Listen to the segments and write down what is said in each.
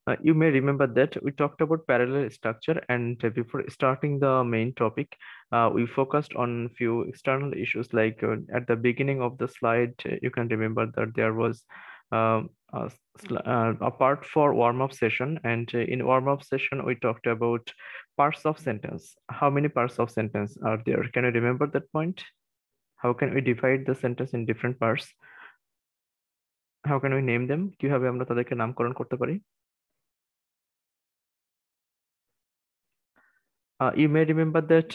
You may remember that we talked about parallel structure, and before starting the main topic, we focused on few external issues. Like at the beginning of the slide, you can remember that there was a part for warm-up session, and in warm-up session we talked about parts of sentence. How many parts of sentence are there? Can you remember that point? How can we divide the sentence in different parts? How can we name them? কিভাবে আমরা তাদেরকে নামকরণ করতে পারি? You may remember that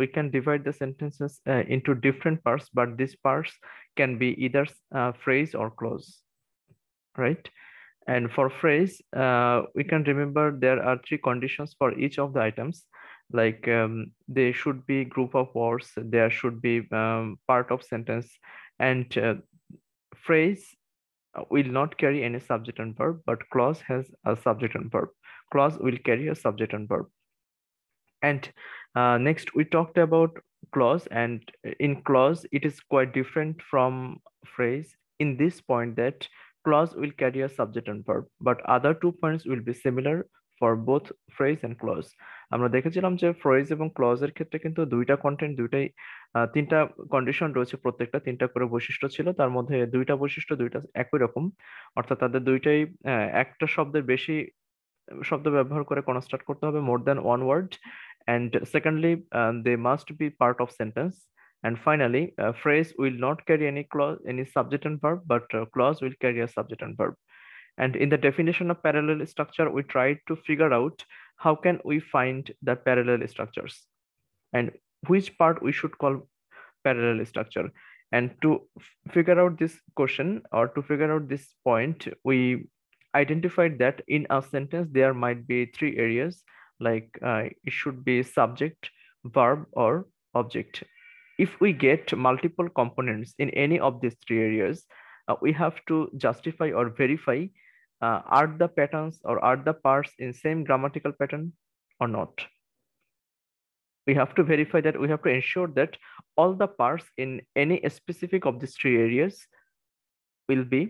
we can divide the sentences into different parts, but these parts can be either phrase or clause, right? And for phrase, we can remember there are three conditions for each of the items. Like they should be group of words, there should be part of sentence, and phrase will not carry any subject and verb, but clause has a subject and verb. Clause will carry a subject and verb. And next we talked about clause, and in clause it is quite different from phrase in this point that clause will carry a subject and verb, but other 2 points will be similar for both phrase and clause. আমরা দেখেছিলাম যে phrase এবং clause এর ক্ষেত্রে কিন্তু দুইটা content দুইটাই তিনটা কন্ডিশন রয়েছে, প্রত্যেকটা তিনটা করে বৈশিষ্ট্য ছিল, তার মধ্যে দুইটা বৈশিষ্ট্য দুইটা একই রকম, অর্থাৎ তাদের দুইটাই একটা শব্দের বেশি শব্দ ব্যবহার করে কনস্ট্রাক্ট করতে হবে, more than one word. And secondly, they must be part of sentence. And finally, phrase will not carry any clause, any subject and verb, but clause will carry a subject and verb. And in the definition of parallel structure, we tried to figure out how can we find the parallel structures and which part we should call parallel structure. And to figure out this question, or to figure out this point, we identified that in a sentence there might be three areas, like it should be subject, verb, or object. If we get multiple components in any of these three areas, we have to justify or verify are the patterns or are the parts in same grammatical pattern or not. We have to verify that, we have to ensure that all the parts in any specific of these three areas will be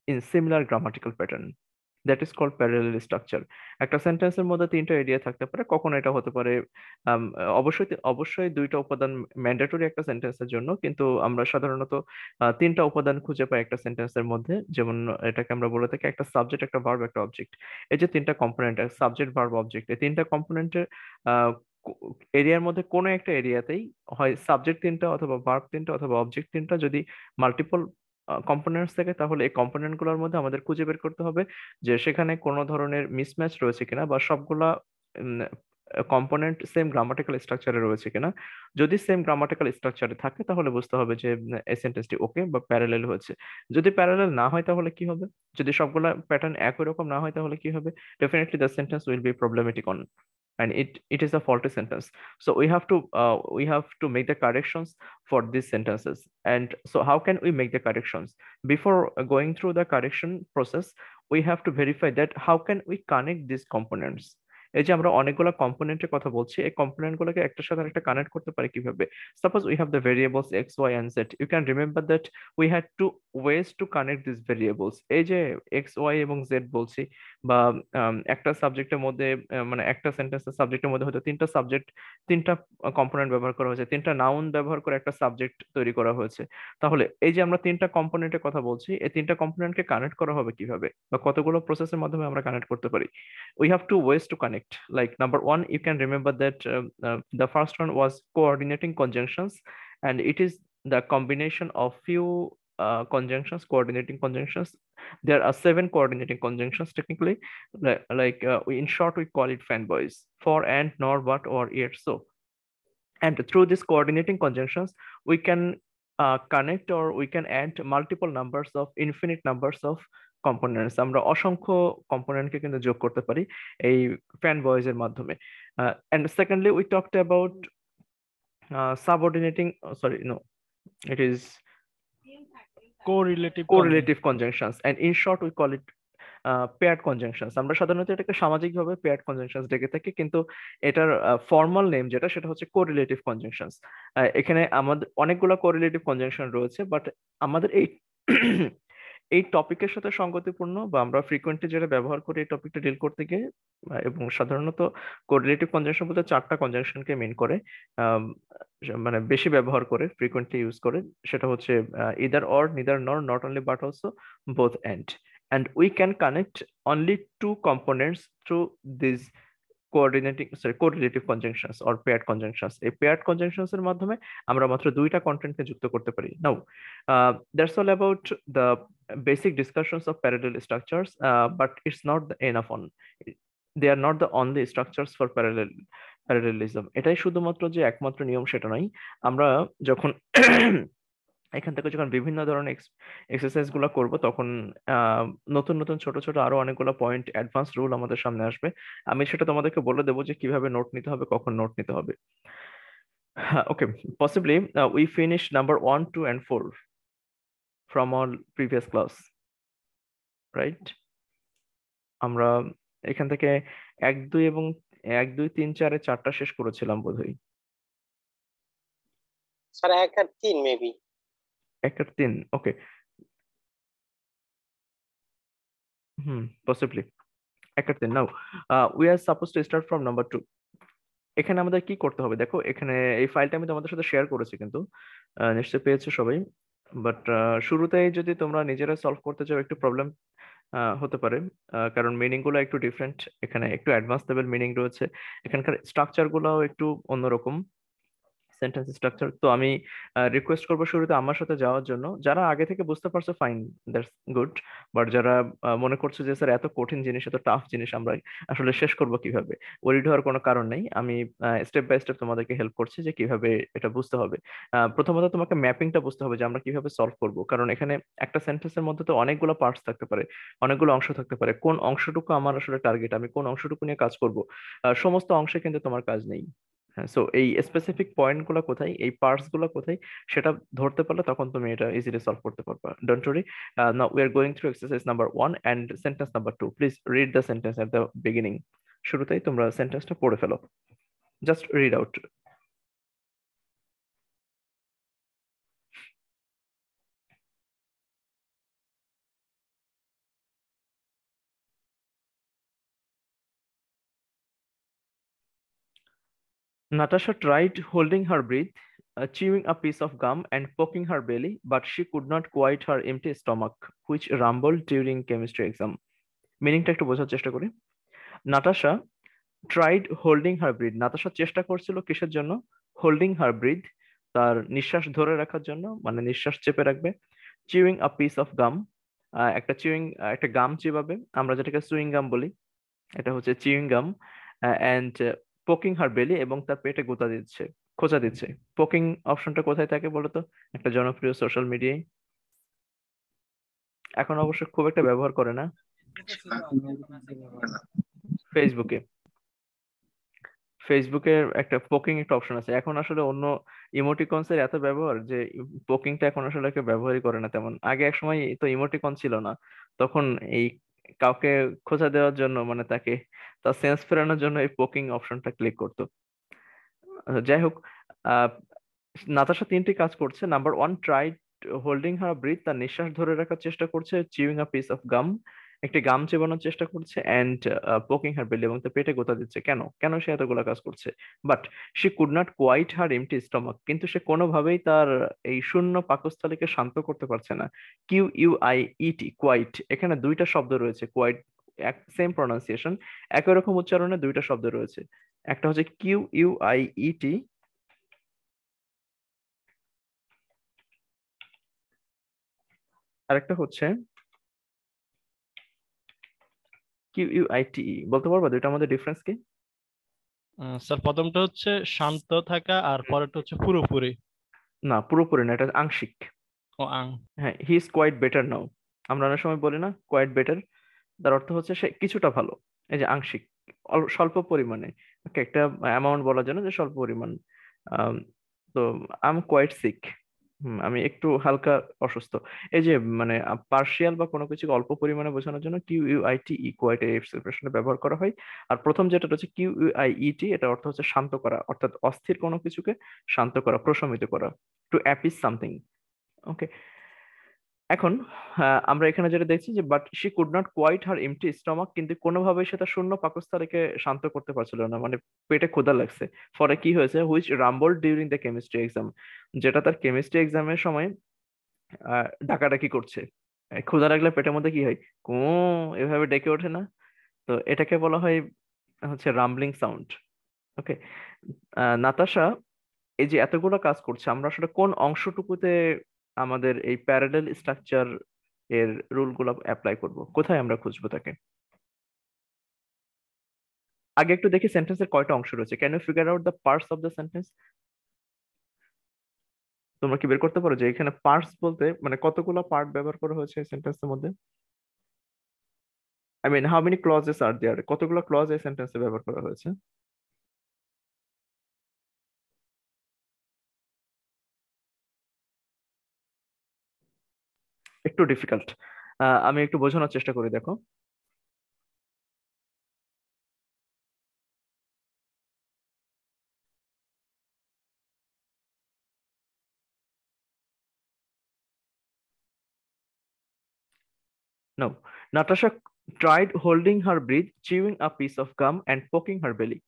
in similar grammatical pattern. That is called parallel structure. একটা সেন্টেন্সের মধ্যে তিনটা area থাকতে পারে, কখনো এটা হতে পারে অবশ্যই দুইটা উপাদান ম্যান্ডেটরি একটা সেন্টেন্সের জন্য, কিন্তু আমরা সাধারণত তিনটা উপাদান খুঁজে পাই একটা সেন্টেন্সের মধ্যে, যেমন এটাকে আমরা বলে থাকি একটা সাবজেক্ট, একটা ভার্ব, একটা অবজেক্ট। এই যে তিনটা কম্পোনেন্ট, সাবজেক্ট, ভার্ব, অবজেক্ট, এই তিনটা কম্পোনেন্টের এরিয়ার মধ্যে কোনো একটা এরিয়াতেই হয় সাবজেক্ট তিনটা অথবা ভার্ব তিনটা অথবা অবজেক্ট তিনটা যদি মাল্টিপল কম্পোনেন্টস থাকে, তাহলে এই কম্পোনেন্ট গুলোর মধ্যে আমাদের খুঁজে বের করতে হবে যে সেখানে কোনো ধরনের মিসম্যাচ রয়েছে কিনা, বা সবগুলা কম্পোনেন্ট সেম গ্রামাটিক্যাল স্ট্রাকচারে রয়েছে কিনা। যদি সেম গ্রামাটিক্যাল স্ট্রাকচারে থাকে তাহলে বুঝতে হবে যে এই সেন্টেন্সটি ওকে বা প্যারালেল হয়েছে। যদি প্যারালেল না হয় তাহলে কি হবে, যদি সবগুলা প্যাটার্ন একই রকম না হয় তাহলে কি হবে, definitely the sentence will be problematic on, and it is a faulty sentence. So we have to make the corrections for these sentences. And so how can we make the corrections? Before going through the correction process, we have to verify that how can we connect these components. এই যে আমরা অনেকগুলো কম্পোনেন্টের কথা বলছি, এই component গুলোকে একটার সাথে আরেকটা কানেক্ট করতে পারি কিভাবে? Suppose we have the variables x, y and z. You can remember that we had two ways to connect this variables. এই যে এক্স, ওয়াই এবং জেড বলছি, বা একটা সাবজেক্টের মধ্যে মানে একটা সেন্টেন্সের সাবজেক্টের মধ্যে হয়তো তিনটা সাবজেক্ট, তিনটা কম্পোনেন্ট ব্যবহার করা হয়েছে, তিনটা নাউন ব্যবহার করে একটা সাবজেক্ট তৈরি করা হয়েছে। তাহলে এই যে আমরা তিনটা কম্পোনেন্টের কথা বলছি, এই তিনটা কম্পোনেন্টকে কানেক্ট করা হবে কিভাবে, বা কতগুলো প্রসেসের মাধ্যমে আমরা কানেক্ট করতে পারি? We have two ways to connect. Like number one, you can remember that the first one was coordinating conjunctions, and it is the combination of few conjunctions, coordinating conjunctions. There are 7 coordinating conjunctions technically. In short, we call it fanboys: for, and, nor, but, or, yet, so. And through these coordinating conjunctions, we can connect, or we can add multiple numbers of infinite numbers of components. আমরা অসংখ্য কম্পোনেন্টকে কিন্তু যোগ করতে পারি এই fan boys এর মাধ্যমে। And secondly, we talked about subordinating, sorry, no, it is Correlative correlative conjunction. conjunctions, and in short we call it paired conjunctions. আমরা সাধারণত এটাকে সামাজিকভাবে পেয়ার্ড কনজাংশনস ডেকে থাকি, কিন্তু এটার ফর্মাল নেম যেটা সেটা হচ্ছে কোরিলেটিভ কনজাংশনস। এখানে আমাদের অনেকগুলো কোরিলেটিভ কনজাংশন রয়েছে, বাট আমাদের এই এই টপিকের সাথে সঙ্গতিপূর্ণ বা আমরা ফ্রিকোয়েন্টলি যেটা ব্যবহার করি এই টপিকটা ডিল করতে গিয়ে, এবং সাধারণত কোরিলেটিভ কনজাংশন বলতে চারটা কনজাংশনকে মিন করে, আম, মানে বেশি ব্যবহার করে, ফ্রিকোয়েন্টলি ইউজ করে। সেটা হচ্ছে either or, neither nor, not only but also, both and we can connect only two components through this correlative conjunctions or paired conjunctions. এই পেয়ার্ড কনজাংশনস এর মাধ্যমে আমরা মাত্র দুইটা কন্টেন্টকে যুক্ত করতে পারি। Now that's all about the basic discussions of parallel structures, but it's not the enough on. They are not the only structures for parallelism. এটাই শুধুমাত্র যে একমাত্র নিয়ম সেটা নয়। আমরা যখন এখান থেকে যখন বিভিন্ন ধরনের এক্সারসাইজ গুলো করবো, তখন আহ, নতুন নতুন ছোট ছোট আরো অনেকগুলো পয়েন্ট, অ্যাডভান্স রুল আমাদের সামনে আসবে। আমি সেটা তোমাদেরকে বলে দেবো যে কিভাবে নোট নিতে হবে, কখন নোট নিতে হবে। Okay, possibly we finish number 1, 2 and 4 from all previous class, রাইট? আমরা এখান থেকে 1, 2 এবং 1, 2, 3, 4 চারটা শেষ করেছিলাম বোধহয়। স্যার 1 আর 3 মেবি। 1 আর 3, ওকে। পসিবলি 1 আর 3। Now we are suppose to start from number 2। এখানে আমাদের কি করতে হবে দেখো, এখানে এই ফাইলটা আমি তোমাদের সাথে শেয়ার করেছি, কিন্তু নিশ্চয়ই পেয়েছো সবাই। বাট শুরুতেই যদি তোমরা নিজেরা সলভ করতে চাও, একটু প্রবলেম হতে পারে, কারণ মিনিং গুলো একটু ডিফারেন্ট, এখানে একটু অ্যাডভান্স লেভেল মিনিং রয়েছে, এখানকার স্ট্রাকচার গুলাও একটু অন্যরকম, সেন্টেন্স স্ট্রাকচার। তো আমি রিকোয়েস্ট করবো শুরুতে আমার সাথে যাওয়ার জন্য। যারা আগে থেকে বুঝতে পারছো ফাইন, দ্যাটস গুড। বাট যারা মনে করছো যে স্যার এত কঠিন জিনিস, এত টাফ জিনিস আমরা আসলে শেষ করব কিভাবে, ওরিড হওয়ার কোনো কারণ নেই। আমি স্টেপ বাই স্টেপ তোমাদেরকে হেল্প করছি যে কিভাবে এটা বুঝতে হবে। প্রথমত তোমাকে ম্যাপিংটা বুঝতে হবে যে আমরা কিভাবে সলভ করব, কারণ এখানে একটা সেন্টেন্সের মধ্যে তো অনেকগুলো পার্টস থাকতে পারে, অনেকগুলো অংশ থাকতে পারে। কোন অংশটুকু আমার আসলে টার্গেট, আমি কোন অংশটুকু নিয়ে কাজ করব, সমস্ত অংশে কিন্তু তোমার কাজ নেই। হ্যাঁ, সো এই স্পেসিফিক পয়েন্ট গুলো কোথায়, এই পার্টস গুলো কোথায়, সেটা ধরতে পারলে তখন তুমি এটা ইজিলি সলভ করতে পারবে। Don't worry. Now we are going through exercise number 1 and sentence number 2। Please read the sentence at the beginning. শুরুতেই তোমরা সেন্টেন্সটা পড়ে ফেলো, just read out. Natasha tried holding her breath, chewing a piece of gum and poking her belly, but she could not quiet her empty stomach, which rumbled during chemistry exam. মিনিংটা একটু বোঝার চেষ্টা করি। Natasha tried holding her breathe, Natasha চেষ্টা করছিল কিসের জন্য? Holding her breathe, তার নিঃশ্বাস ধরে রাখার জন্য, মানে নিঃশ্বাস চেপে রাখবে। চিউইং আ পিস অফ গাম, একটা গাম চিবাবে, আমরা যেটাকে সুইং গাম বলি, এটা হচ্ছে চিউইং গাম। অ্যান্ড পোকিং হার বেলি, এবং তার পেটে গোতা দিচ্ছে, খোঁচা দিচ্ছে। পোকিং অপশনটা কোথায় থাকে বলো তো? একটা জনপ্রিয় সোশ্যাল মিডিয়ায়, এখন অবশ্য খুব একটা ব্যবহার করে না, ফেসবুকে। ফেসবুকের একটা পোকিং একটা অপশন আছে এখন, আসলে অন্য ইমোটিকনস এর এত ব্যবহার যে পোকিংটা এখন আসলে কেউ ব্যবহারই করে না তেমন। আগে এক সময় তো ইমোটিকন ছিল না, তখন এই কাউকে খোঁচা দেওয়ার জন্য, মানে তাকে তার সেন্স ফেরানোর জন্য এই পোকিং অপশনটা ক্লিক করতো। যাই হোক, আহ নাতাশা 3টি কাজ করছে। Number 1, try holding her breathe, তার নিঃশ্বাস ধরে রাখার চেষ্টা করছে। চিউইং আ পিস অফ গাম, একটি গাম চেবানোর চেষ্টা করছে। অ্যান্ড পোকিং হার বেলি, এবং তার পেটে গোতা দিচ্ছে। কেন কেন সে এতগুলো কাজ করছে? But she could not quite her empty stomach, কিন্তু সে কোনোভাবেই তার এই শূন্য পাকস্থলীকে শান্ত করতে পারছে না। QUIET, কোয়াইট, এখানে দুইটা শব্দ রয়েছে, কোয়াইট, এক সেম প্রনাউন্সিয়েশন, একই রকম উচ্চারণে দুইটা শব্দ রয়েছে। একটা হচ্ছে QUIET, আরেকটা হচ্ছে QUITE। বলতে পারবা দুইটার মধ্যে ডিফারেন্স কি? স্যার প্রথমটা হচ্ছে শান্ত থাকা আর হুম। পরেরটা হচ্ছে পুরোপুরি। না, পুরোপুরি না, এটা আংশিক। ও আং। হ্যাঁ, he is quite better now, আমরা অনেক সময় বলি না কোয়াইট বেটার, তার অর্থ হচ্ছে সে কিছুটা ভালো। এই যে আংশিক, স্বল্প পরিমাণে, ওকে, একটা অ্যামাউন্ট বলার জন্য যে স্বল্প পরিমাণ। আম, তো আই এম কোয়াইট সিক, আমি একটু হালকা অসুস্থ। এই যে মানে পার্শিয়াল বা কোনো কিছু অল্প পরিমাণে বোঝানোর জন্য QUITE, কোয়াইট, এই এক্সপ্রেশনে ব্যবহার করা হয়। আর প্রথম যেটা রয়েছে QUIET, এটা অর্থ হচ্ছে শান্ত করা, অর্থাৎ অস্থির কোনো কিছুকে শান্ত করা, প্রশমিত করা, টু অ্যাপিস সামথিং। ওকে, এখন আমরা এখানে যেটা দেখছি যে but she could not quite her empty stomach, কিন্তু কোনোভাবেই সেটা শূন্য পাকস্থলীকে শান্ত করতে পারছিল না, মানে পেটে ক্ষুধা লাগছে। ফলে কি হয়েছে, which rumble during the chemistry exam, যেটা তার কেমিস্ট্রি এক্সামের সময় ডাকাডাকি করছে। ক্ষুধা লাগলে পেটের মধ্যে কি হয়, কু, এভাবে ডেকে ওঠে না? তো এটাকে বলা হয় হচ্ছে রাম্বলিং সাউন্ড। ওকে। নাতাশা এই যে এতগুলো কাজ করছে, আমরা আসলে কোন অংশটুকুতে আমাদের এই প্যারালেল স্ট্রাকচার এর রুলগুলো অ্যাপ্লাই করব, কোথায় আমরা খুঁজবো তাকে? আগে একটু দেখি সেন্টেন্সের কয়টা অংশ রয়েছে। Can you figure out the parts of the sentence? তোমরা কি বের করতে পারো যে এখানে পার্টস বলতে মানে কতগুলো পার্ট ব্যবহার করা হয়েছে এই সেন্টেন্সের মধ্যে? I mean how many clauses are there, কতগুলো ক্লজ এই সেন্টেন্সে ব্যবহার করা হয়েছে? একটু ডিফিকাল্ট, আমি একটু বোঝানোর চেষ্টা করি, দেখো। No. Natasha tried holding her breath, chewing a piece of gum and poking her belly.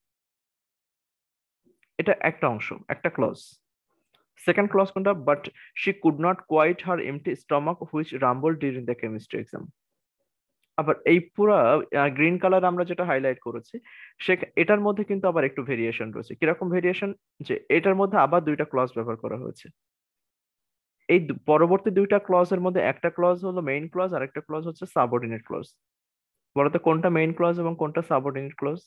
এটা একটা অংশ, একটা ক্লজ। সেকেন্ড ক্লজ কোনটা? But she could not quite her empty stomach which rumble during the chemistry exam. আবার এই পুরা green colour আমরা যেটা হাইলাইট করেছি, সে এটার মধ্যে কিন্তু আবার একটু ভেরিয়েশন রয়েছে। কিরকম ভেরিয়েশন? যে এটার মধ্যে আবার দুইটা ক্লজ ব্যবহার করা হয়েছে। এই পরবর্তী দুইটা ক্লজের মধ্যে একটা ক্লজ হলো মেইন ক্লজ আর একটা ক্লজ হচ্ছে সাবঅর্ডিনেট ক্লজ। বলতো কোনটা মেইন ক্লজ এবং কোনটা subordinate clause?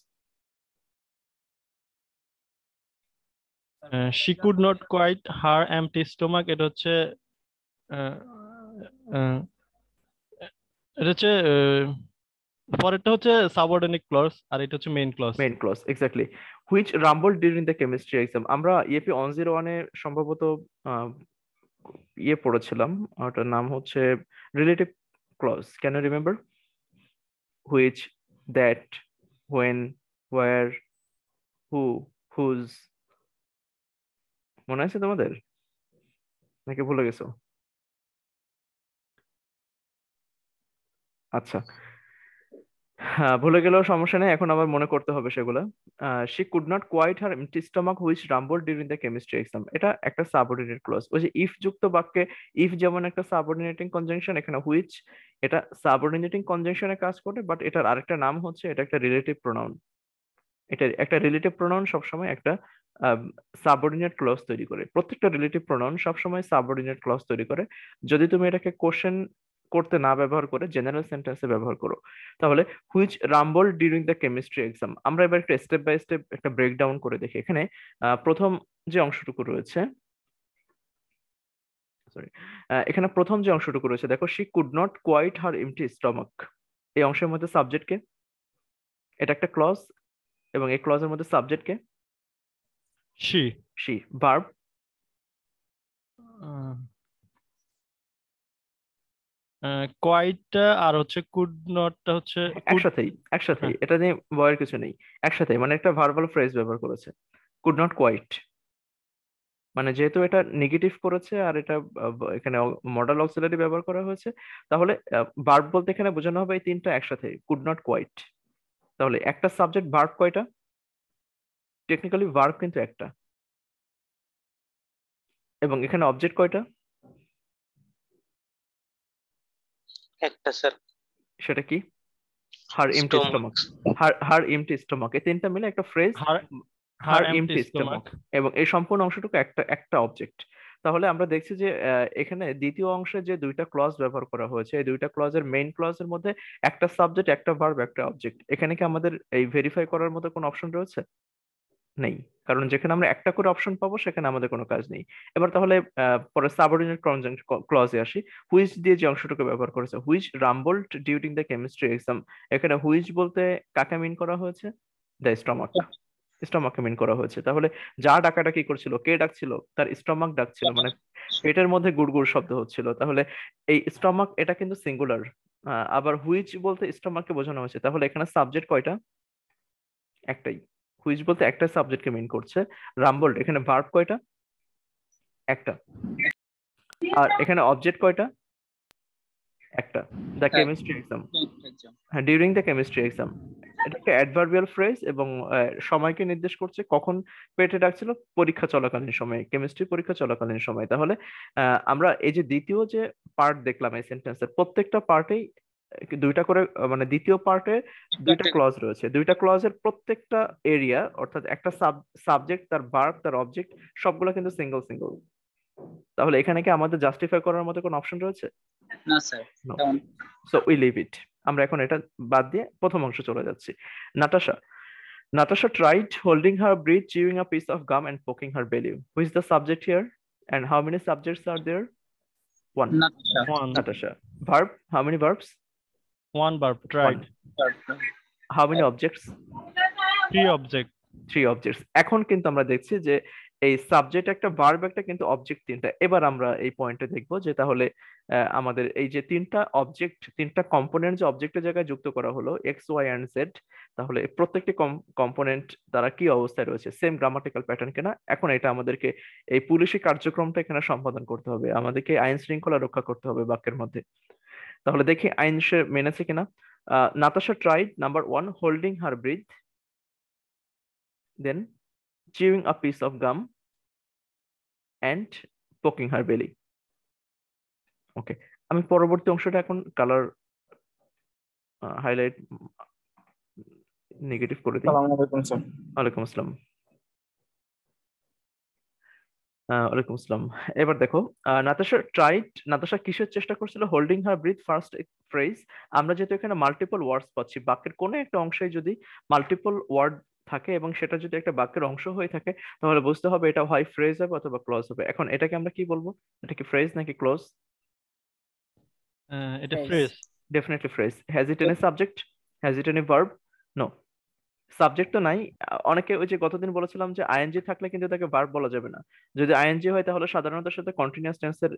She could not quite her empty stomach, এটা হচ্ছে আহ, আহ, এটা হচ্ছে পরেরটা হচ্ছে সাবঅর্ডিনেট ক্লজ আর এটা হচ্ছে main clause. Main clause, exactly. Which rumble during the chemistry exam, আমরা ইএপি 101-এ সম্ভবত আহ, ইয়ে পড়েছিলাম, ওটার নাম হচ্ছে relative clause. Can you remember? Which, that, when, where, who, whose, মনে আছে তোমাদের নাকি ভুলে গেছো? আচ্ছা, হ্যাঁ, ভুলে গেলেও সমস্যা নেই, এখন আবার মনে করতে হবে সেগুলো। She could not quite her empty stomach which rumble during the chemistry exam, এটা একটা সাবঅর্ডিনেট ক্লজ। ওই যে ইফ যুক্ত বাক্যে ইফ যেমন একটা সাবঅর্ডিনেটিং কনজাংশন, এখানে হুইচ এটা সাবঅর্ডিনেটিং কনজাংশনে কাজ করে, বাট এটার আরেকটা নাম হচ্ছে এটা একটা রিলেটিভ প্রোনাউন। এটা একটা রিলেটিভ প্রোনাউন সবসময় একটা সাবঅর্ডিনেট ক্লজ তৈরি করে। প্রত্যেকটা রিলেটিভ প্রোনাউন সবসময় সাবঅর্ডিনেট ক্লজ তৈরি করে। যদি তুমি এটাকে কোশ্চেন করতে না ব্যবহার করে জেনারেল সেন্টেন্সে ব্যবহার করো, তাহলে which rumble during the chemistry exam. আমরা এবার একটা স্টেপ বাই স্টেপ একটা ব্রেকডাউন করে দেখি। এখানে প্রথম যে অংশটুকু রয়েছে, সরি, এখানে প্রথম যে অংশটুকু রয়েছে, দেখো, she could not quite her empty stomach. এই অংশের মধ্যে সাবজেক্টকে, এটা একটা ক্লজ, এবং এই ক্লজের মধ্যে সাবজেক্টকে শি। শি। ভার্ব কোয়াইটটা আর হচ্ছে কুড নটটা হচ্ছে কুড। একসাথেই, একসাথেই, হ্যাঁ, এটা নিয়ে ভয়ের কিছু নেই। একসাথেই মানে একটা ভার্বাল ফ্রেজ ব্যবহার করেছে, কুড নট কোয়াইট। মানে যেহেতু এটা নেগেটিভ করেছে আর এটা এখানে মডাল অক্সিলারি ব্যবহার করা হয়েছে, তাহলে ভার্ব বলতে এখানে বোঝানো হবে এই তিনটা একসাথে, কুড নট কোয়াইট। তাহলে একটা সাবজেক্ট, ভার্ব কয়টা? টেকনিক্যালি ভার্ব কিন্তু একটা। এবং এখানে অবজেক্ট কয়টা? একটা স্যার। সেটা কি? হার এমটি স্টোমাক। স্টমাক। হার এমটি স্টমাক, এই তিনটা মিলে একটা ফ্রেজ, হার হার হার এমটি এমটি স্টোমাক। স্টমাক। এবং এই সম্পূর্ণ অংশটুকু একটা একটা অবজেক্ট। তাহলে আমরা দেখছি যে এখানে দ্বিতীয় অংশে যে দুইটা ক্লজ ব্যবহার করা হয়েছে, এই দুইটা ক্লজের মেইন ক্লজের মধ্যে একটা সাবজেক্ট, একটা ভার্ব, একটা অবজেক্ট। এখানে কি আমাদের এই ভেরিফাই করার মতো কোনো অপশন রয়েছে? নেই, কারণ যেখানে আমরা একটা করে অপশন পাবো সেখানে আমাদের কোনো কাজ নেই। এবার তাহলে পরে সাবঅর্ডিনেট ক্লজে আসি। হুইচ দিয়ে যে অংশটুকু ব্যবহার করেছে, which rumbled during the chemistry exam, এখানে হুইচ বলতে কাকে মিন করা হয়েছে? The stomach. স্টমাককে মিন করা হয়েছে। তাহলে যা ডাকাডাকি করছিল, কে ডাকছিল? তার স্টমাক ডাকছিল, মানে পেটের মধ্যে গুড়গুড় শব্দ হচ্ছিল। তাহলে এই স্টমাক এটা কিন্তু সিঙ্গুলার। আবার হুইচ বলতে স্টমাককে বোঝানো হয়েছে, তাহলে এখানে সাবজেক্ট কয়টা? একটাই। হুইচ বলতে একটা সাবজেক্টকে মিন করছে। রাম্বল এখানে ভার্ব কয়টা? একটা। আর এখানে অবজেক্ট কয়টা? একটা, দ্য হ্যাঁ, কেমিস্ট্রি এক্সাম। exam। হ্যাঁ, ডিউরিং দ্য কেমিস্ট্রি এক্সাম, এটা একটা অ্যাডভার্বিয়াল ফ্রেজ এবং সময়কে নির্দেশ করছে, কখন পেটে ডাকছিল, পরীক্ষা চলাকালীন সময়ে, কেমিস্ট্রি পরীক্ষা চলাকালীন সময়। তাহলে আমরা এই যে দ্বিতীয় যে পার্ট দেখলাম এই সেন্টেন্সের, প্রত্যেকটা পার্টেই দুইটা করে মানে দ্বিতীয় পার্টে দুইটা ক্লজ রয়েছে, দুইটা ক্লজের প্রত্যেকটা এরিয়া অর্থাৎ একটা সাবজেক্ট, তার ভার্ব, তার অবজেক্ট, সবগুলো কিন্তু সিঙ্গেল সিঙ্গেল। তাহলে এখানে কি আমাদের জাস্টিফাই করার মতো কোনো অপশন রয়েছে? না স্যার, No. তেমন। So we leave it. আমরা এখন এটা বাদ দিয়ে প্রথম অংশ চলে যাচ্ছি। Natasha, Natasha tried holding her breath, chewing a piece of gum and poking her belly. Who is the subject here? And how many subjects are there? One. Natasha. One. Natasha. Verb, how many verbs? One verb. Tried. One. How many objects? Three object. Three objects. এখন কিন্তু আমরা দেখছি যে এই subject একটা, verb একটা, কিন্তু object তিনটা। এবার আমরা এই পয়েন্টে দেখবো যে তাহলে আমাদের এই যে তিনটা অবজেক্ট, তিনটা কম্পোনেন্ট যে অবজেক্টের জায়গায় যুক্ত করা হলো এক্স, ওয়াই এন্ড জেড, তাহলে প্রত্যেকটি কম্পোনেন্ট দ্বারা কি অবস্থায় রয়েছে, সেম গ্রামাটিক্যাল প্যাটার্ন কিনা। এখন এটা আমাদেরকে এই পুলিশি কার্যক্রমটা এখানে সম্পাদন করতে হবে, আমাদেরকে আইন শৃঙ্খলা রক্ষা করতে হবে বাক্যের মধ্যে। তাহলে দেখি আইন সে মেনেছে কিনা। Natasha tried, number 1, holding her breath, then chewing a piece of gum and poking her belly. ওকে, আমি পরবর্তী অংশটা এখন কালার হাইলাইট নেগেটিভ করে দিই। আসসালামু আলাইকুম স্যার। ওয়ালাইকুম আসসালাম। ওয়ালাইকুম আসসালাম। এবার দেখো, নাতাশা কিসের চেষ্টা করছিল? Holding her breathe, first phrase. আমরা যেহেতু এখানে মাল্টিপল ওয়ার্ডস পাচ্ছি, বাক্যের কোনো একটা অংশে যদি মাল্টিপল ওয়ার্ড থাকে এবং সেটা যদি একটা বাক্যের অংশ হয়ে থাকে, তাহলে বুঝতে হবে এটা হয় ফ্রেজ হবে অথবা ক্লজ হবে। এখন এটাকে আমরা কি বলবো? এটা কি ফ্রেজ নাকি ক্লজ? এটা phrase. Definitely phrase. Has it any subject? Has it any verb? No. Subject তো নাই। অনেকে ওই যে গতদিন বলেছিলাম যে আইএনজি থাকলে কিন্তু তাকে ভার্ব বলা যাবে না। যদি আইএনজি হয় তাহলে সাধারণত সাথে কন্টিনিউয়াস টেন্সের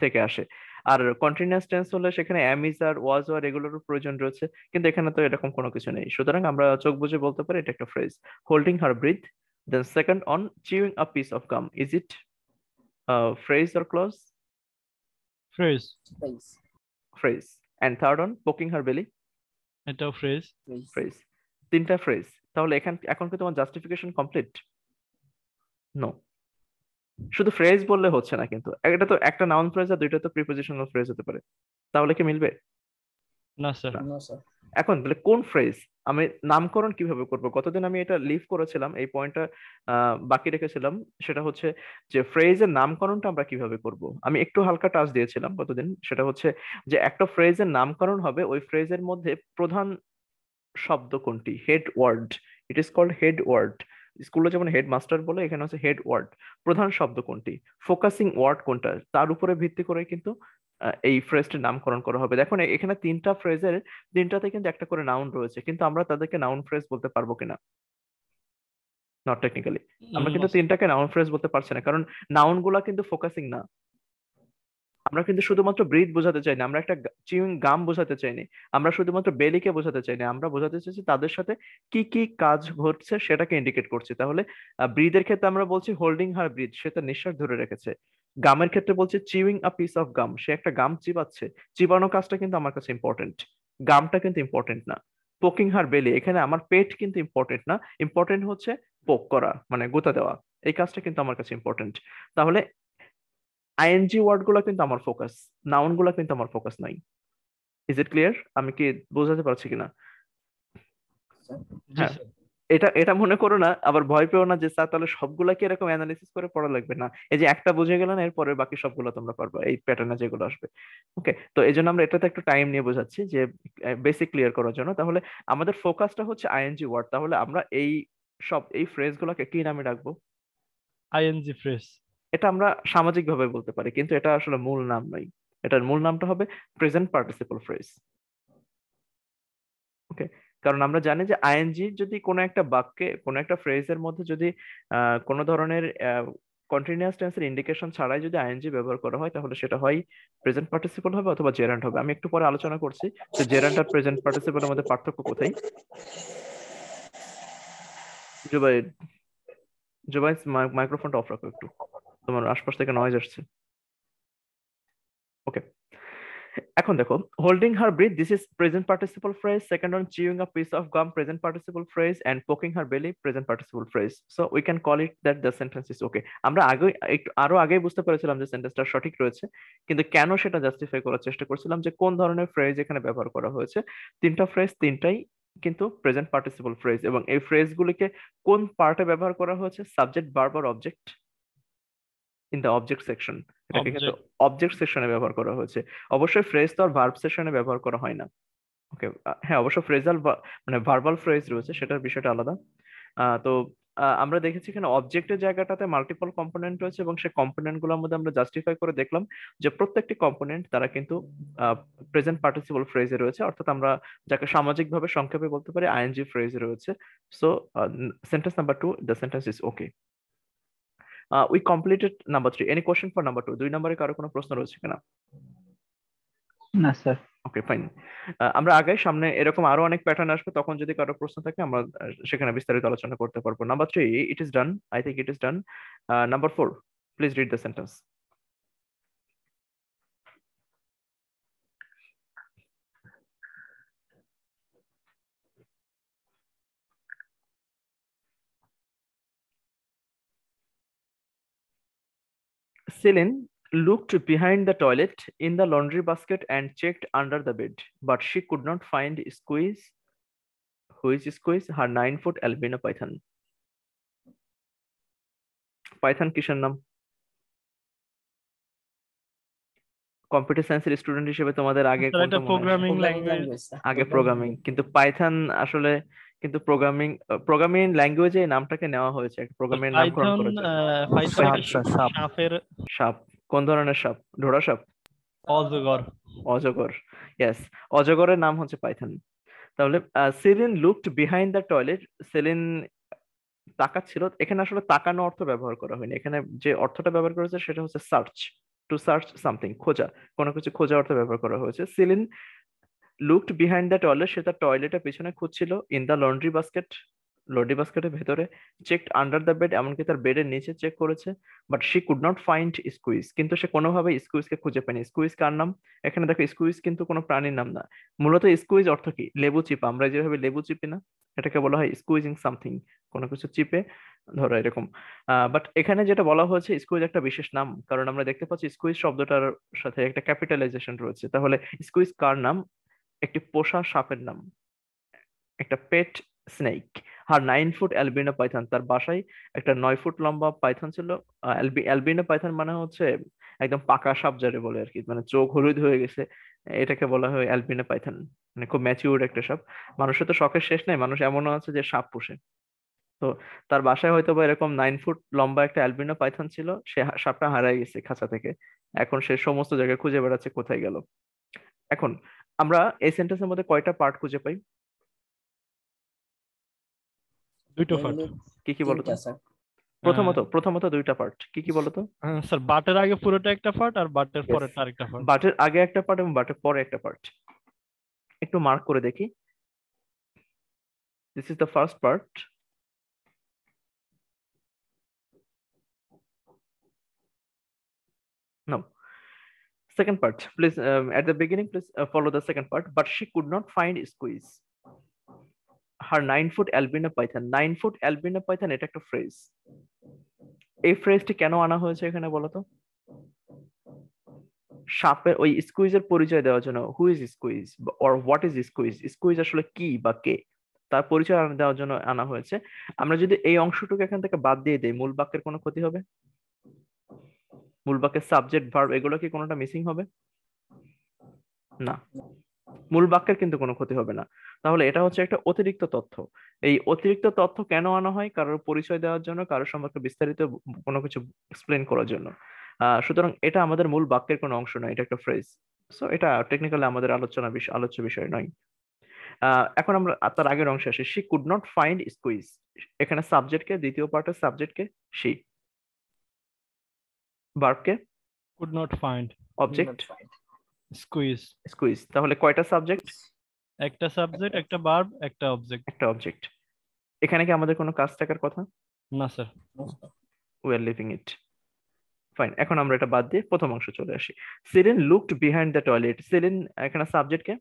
থেকে আসে। আর কন্টিনিউয়াস টেন্স হলে সেখানে অ্যাম, ইজ, আর, ওয়াজ, ওয়ার এগুলোরও প্রয়োজন রয়েছে, কিন্তু এখানে তো এরকম কোনো কিছু নেই। সুতরাং আমরা চোখ বুজে বলতে পারি এটা একটা phrase. Holding her breath, then second on chewing a piece of gum. Is it phrase or clause? Phrase. Phrase. And third on poking her belly? এটাও phrase. ফ্রেজ। তিনটা ফ্রেজ। তাহলে এখন কি তোমার জাস্টিফিকেশন কমপ্লিট? নো। শুধু phrase বললে হচ্ছে না, কিন্তু এটা তো একটা নাউন ফ্রেজ আর দুইটা তো প্রিপোজিশনাল ফ্রেজ হতে পারে। তাহলে কি মিলবে? না স্যার। এখন তাহলে কোন ফ্রেজ? আমি নামকরণ কিভাবে করব? গতদিন আমি এটা লিভ করেছিলাম, এই পয়েন্টটা বাকি রেখেছিলাম। সেটা হচ্ছে যে ফ্রেজের নামকরণটা আমরা কিভাবে করব। আমি একটু হালকা টাচ দিয়েছিলাম গতদিন। সেটা হচ্ছে যে একটা ফ্রেজের নামকরণ হবে ওই ফ্রেজের মধ্যে প্রধান শব্দ কোনটি, head word. It is called head word. স্কুলে যেমন হেড মাস্টার বলে, এখানে হচ্ছে হেড ওয়ার্ড। প্রধান শব্দ কোনটি, ফোকাসিং ওয়ার্ড কোনটা, তার উপরে ভিত্তি করে কিন্তু এই ফ্রেজটির নামকরণ করা হবে। দেখুন এখানে তিনটা ফ্রেজের তিনটাতে কিন্তু একটা করে নাউন রয়েছে, কিন্তু আমরা তাদেরকে নাউন ফ্রেজ বলতে পারবো কিনা? Not technically. আমরা কিন্তু তিনটাকে নাউন ফ্রেজ বলতে পারছি না, কারণ নাউন গুলা কিন্তু ফোকাসিং না। আমরা কিন্তু শুধুমাত্র ব্রিথ বোঝাতে চাই না, আমরা একটা চিউইং গাম বোঝাতে চাইনি, আমরা শুধুমাত্র বেলিকে বোঝাতে চাইনি, আমরা বোঝাতে চাইছি তাদের সাথে কি কি কাজ ঘটছে সেটাকে ইন্ডিকেট করছি। তাহলে ব্রিথের ক্ষেত্রে আমরা বলছি হোল্ডিং হার ব্রিথ, সে তার নিঃশ্বাস ধরে রেখেছে। গামের ক্ষেত্রে বলছি চিউইং আ পিস অফ গাম, সে একটা গাম চিবাচ্ছে। চিবানো কাজটা কিন্তু আমার কাছে ইম্পর্টেন্ট, গামটা কিন্তু ইম্পর্টেন্ট না। পোকিং হার বেলি, এখানে আমার পেট কিন্তু ইম্পর্টেন্ট না, ইম্পর্টেন্ট হচ্ছে পোক করা, মানে গোতা দেওয়া, এই কাজটা কিন্তু আমার কাছে ইম্পর্টেন্ট। তাহলে আইএনজি ওয়ার্ড গুলা কিন্তু আমার ফোকাস, নাউন গুলা কিন্তু আমার ফোকাস নাই। Is it clear? আমি কি বোঝাতে পারছি কিনা? জি হ্যাঁ, স্যার। এটা এটা মনে করো না, আবার ভয় পেও না যে স্যার তাহলে সবগুলা কি এরকম অ্যানালিসিস করে পড়া লাগবে না। এই যে একটা বুঝে গেলে না, এরপরে বাকি সবগুলো তোমরা পারবা এই প্যাটার্নে যেগুলো আসবে। ওকে, তো এই জন্য আমরা এটাতে একটু টাইম নিয়ে বোঝাচ্ছি যে বেসিক ক্লিয়ার করার জন্য। তাহলে আমাদের ফোকাসটা হচ্ছে আইএনজি ওয়ার্ড। তাহলে আমরা এই ফ্রেজ গুলাকে কি নামে ডাকবো? ING phrase. এটা আমরা সামাজিক ভাবে বলতে পারি, কিন্তু এটা আসলে মূল নাম নয়। এটার মূল নামটা হবে প্রেজেন্ট পার্টিসিপল ফ্রেজ। ওকে, কারণ আমরা জানি যে আইএনজি যদি কোনো একটা বাক্যে, কোনো একটা ফ্রেজের মধ্যে যদি কোনো ধরনের কন্টিনিউয়াস টেন্সের ইন্ডিকেশন ছাড়াই যদি আইএনজি ব্যবহার করা হয়, তাহলে সেটা হয় প্রেজেন্ট পার্টিসিপল হবে অথবা জেরান্ড হবে। আমি একটু পরে আলোচনা করছি যে জেরান্ড আর প্রেজেন্ট পার্টিসিপলের মধ্যে পার্থক্য কোথায়। জুবাই, জুবাই মাইক্রোফোনটা অফ রাখো একটু, তোমার আশপাশ থেকে নয়েজ আসছে। ওকে, এখন দেখো, holding her breath, this is present participle phrase. Second one, chewing a piece of gum, present participle phrase. And poking her belly, present participle phrase. So we can call it that the sentence is okay. আমরা আগে একটু আরো আগেই বুঝতে পেরেছিলাম যে সেন্টেন্সটা সঠিক রয়েছে, কিন্তু কেন সেটা জাস্টিফাই করার চেষ্টা করছিলাম যে কোন ধরনের ফ্রেজ এখানে ব্যবহার করা হয়েছে। তিনটা ফ্রেজ, তিনটাই কিন্তু প্রেজেন্ট পার্টিসিপল ফ্রেজ, এবং এই ফ্রেজগুলিকে কোন পার্টে ব্যবহার করা হয়েছে? সাবজেক্ট, ভার্ব আর object in the object section. এটাকে কিন্তু Object. অবজেক্ট সেকশনে ব্যবহার করা হয়েছে। অবশ্যই ফ্রেজ তো আর ভার্ব সেকশনে ব্যবহার করা হয় না। ওকে, হ্যাঁ অবশ্য ফ্রেজাল মানে ভার্বাল ফ্রেজ রয়েছে, সেটার বিষয়টা আলাদা। তো আমরা দেখেছি এখানে অবজেক্টের জায়গাটাতে মাল্টিপল কম্পোনেন্ট রয়েছে, এবং সেই কম্পোনেন্ট গুলোর মধ্যে আমরা জাস্টিফাই করে দেখলাম যে প্রত্যেকটি কম্পোনেন্ট তারা কিন্তু প্রেজেন্ট পার্টিসিপল ফ্রেজে রয়েছে, অর্থাৎ আমরা যাকে সামাজিকভাবে সংক্ষেপে বলতে পারি আইএনজি ফ্রেজে রয়েছে। So sentence number 2, the sentence is okay. We completed number 3। Any question for number 2? 2 নম্বরে কারো কোনো প্রশ্ন রয়েছে কিনা? না স্যার। Okay fine. আমরা আগে সামনে এরকম আরো অনেক প্যাটার্ন আসবে, তখন যদি কারো প্রশ্ন থাকে আমরা সেখানে বিস্তারিত আলোচনা করতে পারবো। Number 3, it is done, I think it is done. Number 4, please read the sentence. Celine looked behind the toilet in the laundry basket and checked under the bed, but she could not find Squeeze. Who is Squeeze? Her 9-foot albino python. Python কিসের নাম? Computer সায়েন্সের student হিসেবে তোমাদের আগে sir এটা programming language. আগে programming, কিন্তু Python আসলে কিন্তু প্রোগ্রামিং ল্যাঙ্গুয়েজে এই নামটাকে নেওয়া হয়েছে, একটা প্রোগ্রামিং নামকরণ করা হয়েছে। সাপের সাপ? কোন ধরনের সাপ? ঢোড়া সাপ? অজগর। অজগর, ইয়েস, অজগরের নাম হচ্ছে পাইথন। তাহলে Selin looked behind the toilet, Selin তাকাচ্ছিল। এখানে আসলে তাকানো অর্থ ব্যবহার করা হয়নি, এখানে যে অর্থটা ব্যবহার করা হয়েছে সেটা হচ্ছে সার্চ, টু সার্চ সামথিং, খোঁজা, কোনো কিছু খোঁজা অর্থ ব্যবহার করা হয়েছে। Selin looked behind the toilet, সে তার টয়লেটের পিছনে খুঁজছিল। In the laundry basket, laundry বাস্কেটের ভেতরে। চেকড আন্ডার দ্য বেড, এমনকি তার বেডের নিচে চেক করেছে। But she could not find squeeze, কিন্তু সে কোনোভাবে স্কুইজকে খুঁজে পায়নি। স্কুইজ কার নাম? এখানে দেখো স্কুইজ কিন্তু কোনো প্রাণীর নাম না। মূলত স্কুইজ অর্থ কি? লেবু চিপা। আমরা যেভাবে লেবু চিপি না, এটাকে বলা হয় স্কুইজিং সামথিং, কোনো কিছু চিপে ধরো এরকম। বাট এখানে যেটা বলা হয়েছে স্কুইজ একটা বিশেষ নাম, কারণ আমরা দেখতে পাচ্ছি স্কুইজ শব্দটার সাথে একটা ক্যাপিটালাইজেশন রয়েছে। তাহলে স্কুইজ কার নাম? একটি পোষা সাপের নাম, একটা পেট স্নেক। আর 9-ফুট অ্যালবিনো পাইথন, তার বাসায় একটা 9 ফুট লম্বা পাইথন ছিল। অ্যালবিনো পাইথন মানে হচ্ছে একদম পাকা সাপ যারে বলে আর কি, মানে চোখ হলুদ হয়ে গেছে, এটাকে বলা হয় অ্যালবিনো পাইথন, মানে খুব ম্যাচিউর একটা সাপ। মানুষের তো শখের শেষ নাই, মানুষ এমনও আছে যে সাপ পোষে। তো তার বাসায় হয়তো বা এরকম 9 ফুট লম্বা একটা অ্যালবিনো পাইথন ছিল, সে সাপটা হারাই গেছে খাঁচা থেকে। এখন সে সমস্ত জায়গায় খুঁজে বেড়াচ্ছে কোথায় গেল। এখন আমরা এই সেন্টেন্সের মধ্যে কয়টা পার্ট খুঁজে পাই? দুটো পার্ট। কি কি বলতো? প্রথমত দুইটা পার্ট, কি কি বলতো? স্যার বাটের আগে পুরোটা একটা পার্ট, আর বাটের পরেটা আরেকটা পার্ট। বাটের আগে একটা পার্ট এবং বাটের পরে একটা পার্ট। একটু মার্ক করে দেখি। This is the first part. No. Second part, please. At the beginning, please follow the second part. But she could not find Squeeze. Her 9-foot albino python. 9-foot albino python, এটা একটা phrase. এই ফ্রেজটি কেন আনা হয়েছে এখানে বলতো? সাপের ওই স্কুইজের পরিচয় দেওয়ার জন্য। Who is squeeze or what is squeeze, squeeze আসলে কি বা কে, তার পরিচয় দেওয়ার জন্য আনা হয়েছে। আমরা যদি এই অংশটুকু এখান থেকে বাদ দিয়ে দিই, মূল বাক্যের কোনো ক্ষতি হবে? মূল বাক্যের সাবজেক্ট, ভার্ব এগুলো কি কোনোটা মিসিং হবে? না, মূল বাক্যের কিন্তু কোনো ক্ষতি হবে না। তাহলে এটা হচ্ছে একটা অতিরিক্ত তথ্য। এই অতিরিক্ত তথ্য কেন আনা হয়? কারোর পরিচয় দেওয়ার জন্য, কারোর সম্পর্কে বিস্তারিত কোনো কিছু এক্সপ্লেন করার জন্য। সুতরাং এটা আমাদের মূল বাক্যের কোনো অংশ নয়, এটা একটা ফ্রেজ। সো এটা টেকনিক্যালি আমাদের আলোচ্য বিষয় নয়। এখন আমরা তার আগের অংশে আসি। She could not find squeeze, এখানে সাবজেক্টকে, দ্বিতীয় পার্টের সাবজেক্টকে শি, ভার্বকে could not find, object squeeze. Squeeze. তাহলে কয়টা সাবজেক্ট? একটা সাবজেক্ট, একটা ভার্ব, একটা অবজেক্ট। একটা অবজেক্ট। এখানে কি আমাদের কোনো কাজ থাকার কথা? না sir. We are leaving it. Fine, এখন আমরা এটা বাদ দিয়ে প্রথম অংশ চলে আসি। Selin looked behind the toilet. Selin এখানে সাবজেক্ট কে?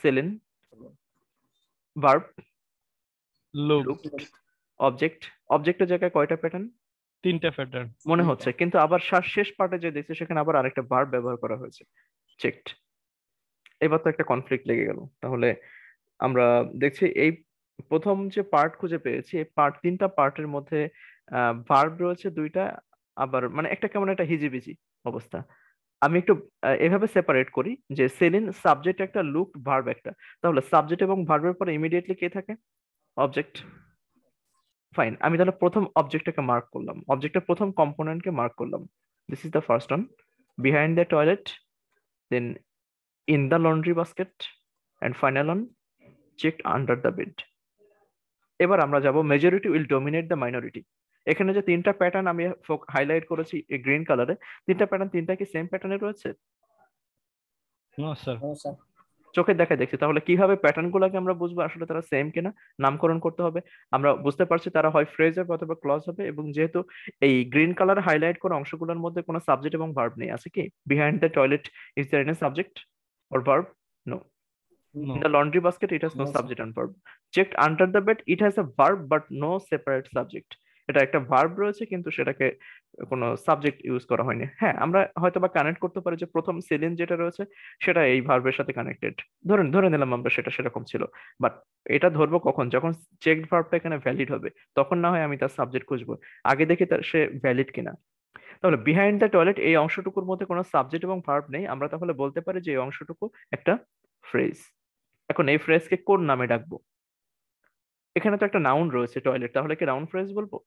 Selin verb, look looked object. অবজেক্টের জায়গায় কয়টা প্যাটার্ন 3টা প্যাটার্ন। মনে হচ্ছে? কিন্তু আবার শেষ পার্টে যে দেখছি সেখানে আবার আরেকটা ভার্ব ব্যবহার করা হয়েছে, চেকড। এবার তো একটা কনফ্লিক্ট লেগে গেল। তাহলে আমরা দেখছি এই প্রথম যে পার্ট খুঁজে পেয়েছি, এই তিনটা পার্টের মধ্যে ভার্ব রয়েছে দুইটা, আবার মানে একটা কেমন একটা হিজিবিজি অবস্থা। আমি একটু এভাবে সেপারেট করি যে সেলিন সাবজেক্ট একটা, লুক ভার্ব একটা। তাহলে সাবজেক্ট এবং ভার্বের পরে ইমিডিয়েটলি কে থাকে? অবজেক্ট। ফাইন, আমি তাহলে প্রথম অবজেক্টটাকে মার্ক করলাম, অবজেক্টের প্রথম কম্পোনেন্টকে মার্ক করলাম। This is the first one, behind the toilet, then in the laundry basket, and final one checked under the bed. এবার আমরা যাব majority will dominate the minority. এখানে যে তিনটা প্যাটার্ন আমি হাইলাইট করেছি গ্রিন কালারে, তিনটা প্যাটার্ন, তিনটা কি সেম প্যাটার্নে রয়েছে? No sir. চোখে দেখা দেখছি। তাহলে কিভাবে প্যাটার্ন গুলাকে আমরা বুঝবো আসলে তারা সেম কিনা? নামকরণ করতে হবে। আমরা বুঝতে পারছি তারা হয় ফ্রেজ হবে অথবা ক্লজ হবে, এবং যেহেতু এই গ্রিন কালার হাইলাইট করা অংশগুলোর মধ্যে কোনো সাবজেক্ট এবং ভার্ব নেই, আছে কি? Behind the toilet, is there any subject or verb? No. No. In the laundry basket, it has no subject and verb. Checked under the bed, it has a verb but no separate subject. এটা একটা verb রয়েছে কিন্তু সেটাকে কোনো subject use করা হয়নি। হ্যাঁ, আমরা হয়তো বা কানেক্ট করতে পারি যে প্রথম সেলিন যেটা রয়েছে সেটা এই ভার্বের সাথে কানেক্টেড, ধরে নিলাম আমরা সেটা সেরকম ছিল। বাট এটা ধরবো কখন? যখন চেকড ভার্বটা এখানে ভ্যালিড হবে, তখন না হয় আমি তার সাবজেক্ট খুঁজবো। আগে দেখি তার সে ভ্যালিড কিনা। তাহলে বিহাইন্ড দ্য টয়লেট এই অংশটুকুর মধ্যে কোনো সাবজেক্ট এবং ভার্ব নেই, আমরা তাহলে বলতে পারি যে এই অংশটুকু একটা ফ্রেজ। এখন এই ফ্রেজকে কোন নামে ডাকবো? এখানে তো একটা নাউন রয়েছে টয়লেট, তাহলে কি নাউন ফ্রেজ বলবো?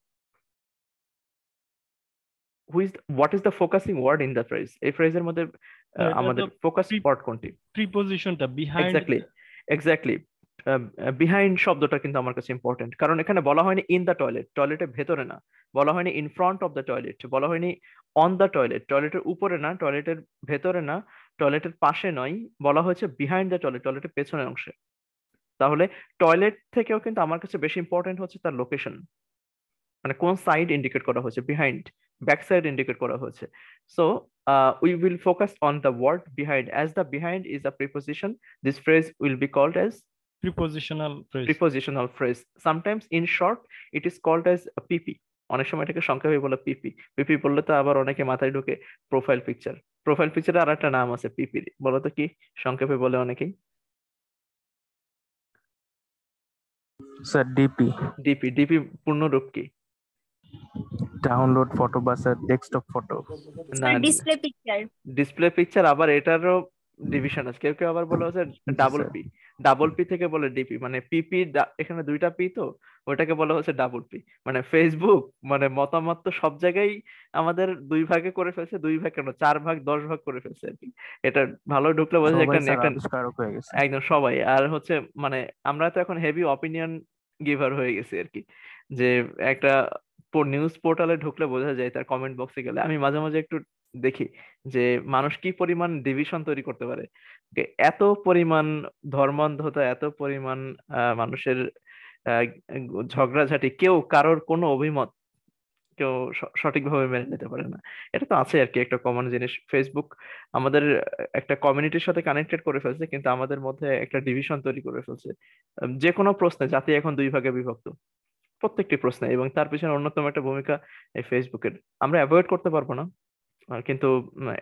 What is the focusing word in the phrase? এই ফ্রেজের মধ্যে আমাদের ফোকাস ওয়ার্ড কোনটি? প্রিপজিশনটা বিহাইন্ড। এক্স্যাক্টলি বিহাইন্ড শব্দটা কিন্তু আমার কাছে ইম্পর্টেন্ট, কারণ এখানে বলা হয়নি ইন দ্য টয়লেট, টয়লেটের ভেতরে না, বলা হয়নি in front of the toilet, বলা হয়নি অন দ্য টয়লেট, টয়লেটের উপরে না, টয়লেটের ভেতরে না, টয়লেটের পাশে নয়, বলা হয়েছে বিহাইন্ড দ্য টয়লেট, টয়লেটের পেছনের অংশে। তাহলে টয়লেট থেকেও কিন্তু আমার কাছে বেশি ইম্পর্টেন্ট হচ্ছে তার লোকেশন, মানে কোন সাইড ইন্ডিকেট করা হয়েছে, বিহাইন্ড, ব্যাক সাইড ইন্ডিকেট করা হয়েছে। So we will focus on the word behind. As the behind is a preposition, this phrase will be called as prepositional phrase. Sometimes in short it is called as a pp. অনেক সময় এটাকে সংক্ষেপে বলে পিপি। পিপি বললে তো আবার অনেকে মাথায় ঢোকে প্রোফাইল পিকচার। প্রোফাইল পিকচারের আর একটা নাম আছে পিপি, বলো তো কি সংক্ষেপে বলে অনেকেই? Sir DP. ডিপি। ডিপি পূর্ণ রূপ কি? ডাউনলোড ফটো বা স্যার ডেস্কটপ ফটো। না, ডিসপ্লে পিকচার। ডিসপ্লে পিকচার আবার এটারও ডিভিশন আছে, কেউ কেউ আবার বলে হচ্ছে ডাবল পি। ডাবল পি থেকে বলে ডিপি, মানে পিপি, এখানে দুইটা পি তো ওটাকে বলা হচ্ছে ডাবল পি। মানে ফেসবুক মানে মতামত তো সব জায়গায় আমাদের দুই ভাগে করে ফেলছে, দুই ভাগ কেন 4 ভাগ 10 ভাগ করে ফেলছে আর কি। এটা ভালো ঢুকলে বোঝা যায় একটা একটা আবিষ্কারক হয়ে গেছে একদম সবাই। আর হচ্ছে মানে আমরা তো এখন হেভি অপিনিয়ন গিভার হয়ে গেছি আর কি, যে একটা নিউজ পোর্টালে ঢুকলে বোঝা যায়, তার কমেন্ট বক্সে গেলে আমি মাঝে মাঝে একটু দেখি যে মানুষ কি পরিমাণ ডিভিশন তৈরি করতে পারে। এত পরিমাণ ধর্মান্ধতা, এত পরিমাণ মানুষের আহ, ঝগড়াঝাটি, কেউ কারোর কোনো অভিমত কেউ সঠিকভাবে মেনে নিতে পারে না। এটা তো আছে আর কি, একটা কমন জিনিস। ফেসবুক আমাদের একটা কমিউনিটির সাথে কানেক্টেড করে ফেলছে, কিন্তু আমাদের মধ্যে একটা ডিভিশন তৈরি করে ফেলছে। যে কোনো প্রশ্নে জাতি এখন দুই ভাগে বিভক্ত, প্রত্যেকটি প্রশ্নে, এবং তার পিছনে অন্যতম একটা ভূমিকা এই ফেসবুকের। আমরা অ্যাভয়েড করতে পারবো না, কিন্তু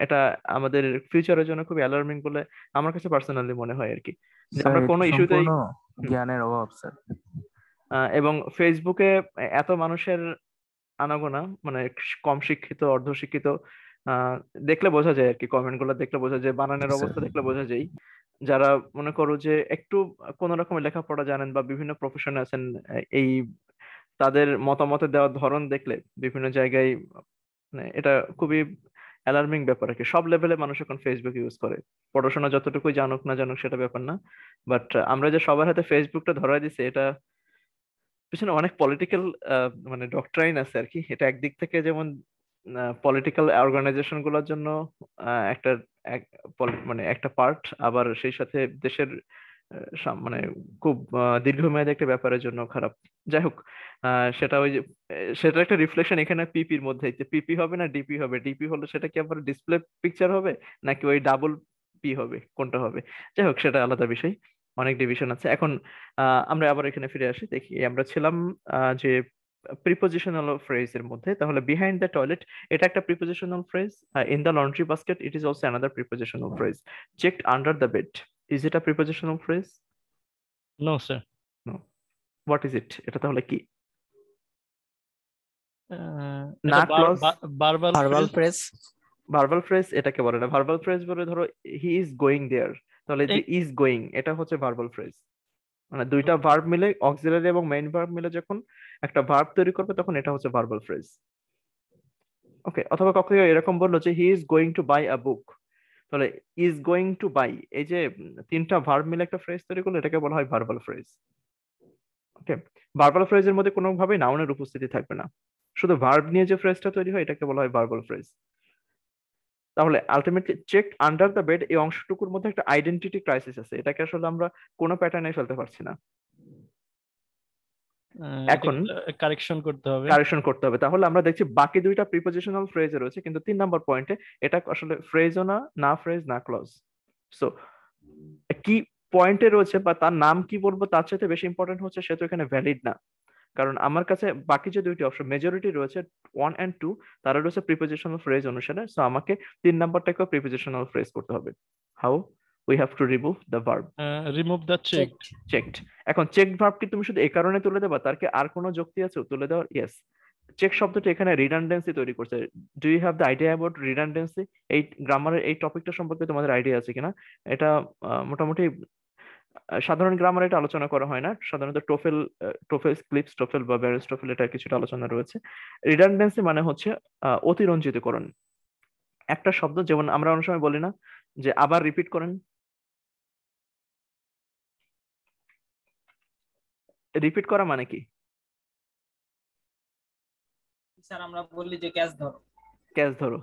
এটা আমাদের ফিউচারের জন্য খুবই অ্যালার্মিং বলে আমার কাছে পার্সোনালি মনে হয় আর কি, যে আমরা কোনো ইস্যুতেই জ্ঞানের অভাব স্যার। এবং ফেসবুকে এত মানুষের আনাগোনা, মানে কম শিক্ষিত, অর্ধশিক্ষিত, দেখলে বোঝা যায় আর কি, কমেন্ট গুলো দেখলে বোঝা যায়, বানানের অবস্থা দেখলে বোঝা যায়। যারা মনে করো যে একটু কোন রকমের লেখাপড়া জানেন বা বিভিন্ন প্রফেশনে আছেন, এই তাদের মতামতের দেওয়ার ধরন দেখলে বিভিন্ন জায়গায় মানে এটা খুবই অ্যালার্মিং ব্যাপার আর কি। সব লেভেলে মানুষ এখন ফেসবুক ইউজ করে, পড়াশোনা যতটুকুই জানুক না জানুক সেটা ব্যাপার না, বাট আমরা যে সবার হাতে ফেসবুকটা ধরাই দিছি, এটা পিছনে অনেক পলিটিক্যাল মানে ডক্ট্রাইন আছে আর কি। এটা একদিক থেকে যেমন পলিটিক্যাল অর্গানাইজেশন গুলোর জন্য একটা মানে একটা পার্ট, আবার সেই সাথে দেশের মানে খুব দীর্ঘমেয়াদী একটা ব্যাপারের জন্য খারাপ। যাই হোক, সেটা ওই যে সেটা একটা রিফ্লেকশন এখানে পিপির মধ্যে, যে পিপি হবে না ডিপি হবে, ডিপি হলে সেটা কি আবার ডিসপ্লে পিকচার হবে নাকি ওই ডাবল পি হবে, কোনটা হবে? যাই হোক, সেটা আলাদা বিষয়, অনেক ডিভিশন আছে। এখন আমরা আবার এখানে ফিরে আসি, দেখি আমরা ছিলাম যে প্রিপোজিশনাল ফ্রেজ এর মধ্যে। তাহলে বিহাইন্ড দ্য টয়লেট, এটা একটা prepositional phrase. In the laundry basket, it is also another prepositional phrase. Checked under the bed, is it a prepositional phrase? No sir. No. What is it? এটা তাহলে কি? না এটা clause, verbal verbal phrase. Phrase. Verbal phrase এটাকে বলে না। Verbal phrase বলে ধরো হি ইজ গোয়িং দেয়ার, তাহলে যে ইজ গোয়িং এটা হচ্ছে ভার্বাল ফ্রেজ। মানে দুইটা ভার্ব মিলে, অক্সিলারি এবং মেইন ভার্ব মিলে যখন একটা ভার্ব তৈরি করবে তখন এটা হচ্ছে ভার্বাল ফ্রেজ। ওকে, অথবা কখনো এরকম বললো যে he is going to buy a book, তাহলে ইজ গোয়িং টু বাই, এই যে তিনটা ভার্ব মিলে একটা ফ্রেজ তৈরি করলো, এটাকে বলা হয় ভার্বাল ফ্রেজ। ওকে, ভার্বাল ফ্রেজের মধ্যে কোনোভাবেই নাউনের উপস্থিতি থাকবে না, শুধু ভার্ব নিয়ে যে ফ্রেজটা তৈরি হয় এটাকে বলা হয় ভার্বাল ফ্রেজ। তাহলে ultimately check under the bed, এই অংশটুকুর মধ্যে একটা আইডেন্টিটি ক্রাইসিস আছে, এটাকে আসলে আমরা কোনো প্যাটার্নে ফেলতে পারছি না। এখন কারেকশন করতে হবে। কারেকশন করতে হবে। তাহলে আমরা দেখছি বাকি দুইটা প্রিপোজিশনাল ফ্রেজে রয়েছে, কিন্তু 3 নাম্বার পয়েন্টে এটা আসলে ফ্রেজও না, না ফ্রেজ না ক্লজ। সো কি পয়েন্টে রয়েছে বা তার নাম কি বলবো তার চাইতে বেশি ইম্পর্টেন্ট হচ্ছে সে তো এখানে ভ্যালিড না। কারণ আমার কাছে বাকি যে দুইটি অপশন মেজরিটি রয়েছে 1 and 2, তারা রয়েছে প্রিপোজিশনাল ফ্রেজ অনুসারে। সো আমাকে 3 নাম্বারটাকেও প্রিপোজিশনাল ফ্রেজ করতে হবে। How? We have to remove the verb. Remove the checked. Checked. এখন চেকড ভার্ব কি তুমি শুধু এই কারণে তুলে দেবা, তার কি আর কোনো যুক্তি আছে তুলে দেওয়ার? ইয়েস। চেক শব্দটি এখানে রিডান্ডেন্সি তৈরি করছে। Do you have the idea about redundancy? এই গ্রামারের এই টপিকটা সম্পর্কে তোমাদের আইডিয়া আছে কিনা? এটা মোটামুটি সাধারণ গ্রামারে এটা আলোচনা করা হয় না, সাধারণত টোফেল, টোফেল ক্লিপস, টোফেল বা ব্যারিস্টোফেল এটা কিছুটা আলোচনা রয়েছে। রিডান্ডেন্সি মানে হচ্ছে অতিরঞ্জিতকরণ। একটা শব্দ, যেমন আমরা অনেক সময় বলি না যে আবার রিপিট করেন, রিপিট করা মানে কি? স্যার আমরা বলি যে ক্যাচ ধরো। ক্যাচ ধরো।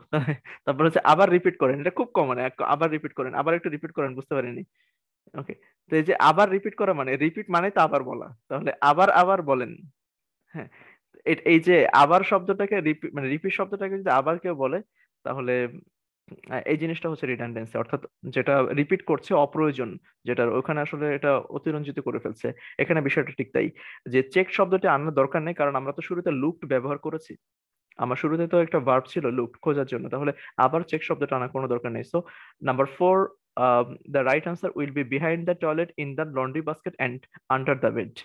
তারপর হচ্ছে আবার রিপিট করেন, এটা খুব কমন, আবার রিপিট করেন, আবার একটু রিপিট করেন, বুঝতে পারিনি। ওকে, তো এই যে আবার রিপিট করা মানে, রিপিট মানে তো আবার বলা, তাহলে আবার আবার বলেন। হ্যাঁ, এই যে আবার শব্দটাকে রিপিট, মানে রিপিট শব্দটাকে যদি আবার কেউ বলে তাহলে এই জিনিসটা হচ্ছে রিডান্ডেন্সি, অর্থাৎ যেটা রিপিট করছে অপ্রয়োজন, যেটা ওখানে আসলে এটা অতিরঞ্জিত করে ফেলছে। এখানে বিষয়টা ঠিক তাই, যে চেক শব্দটি আনার দরকার নেই, কারণ আমরা তো শুরুতে লুকড ব্যবহার করেছি। আমার শুরুতে তো একটা ভার্ব ছিল লুকড, খোঁজার জন্য, তাহলে আবার চেক শব্দটা আনার কোনো দরকার নেই। So number 4, the right answer will be behind the toilet, in the laundry basket and under the bed.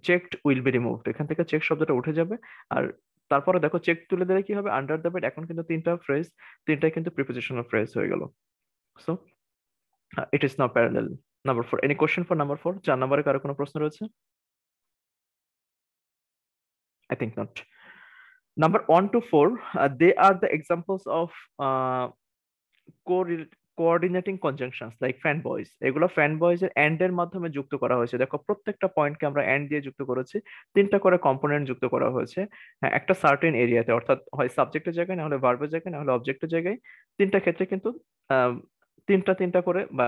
Checked will be removed, এখান থেকে চেক শব্দটা উঠে যাবে। আর তারপরে দেখো চেক তুলে দিলে কি হবে, আন্ডার দ্য বেড। এখন কিন্তু তিনটা ফ্রেজ, তিনটাই কিন্তু প্রিপোজিশনাল ফ্রেজ হয়ে গেল। So it is now parallel. Number 4, any question for number 4? 4 নম্বরে কারো কোনো প্রশ্ন রয়েছে? I think not. Number 1 to 4, they are the examples of coordinating conjunctions like fan boys. এগুলো ফ্যান বয়েজ এর এন্ড এর মাধ্যমে যুক্ত করা হয়েছে। দেখো প্রত্যেকটা পয়েন্টকে আমরা এন্ড দিয়ে যুক্ত করেছি, 3টা করে কম্পোনেন্ট যুক্ত করা হয়েছে। হ্যাঁ, একটা সার্টেন এরিয়াতে, অর্থাৎ হয় সাবজেক্টের জায়গায়, না হলে ভার্বের জায়গায়, না হলে অবজেক্টের জায়গায়। 3টা ক্ষেত্রে কিন্তু তিনটা করে, বা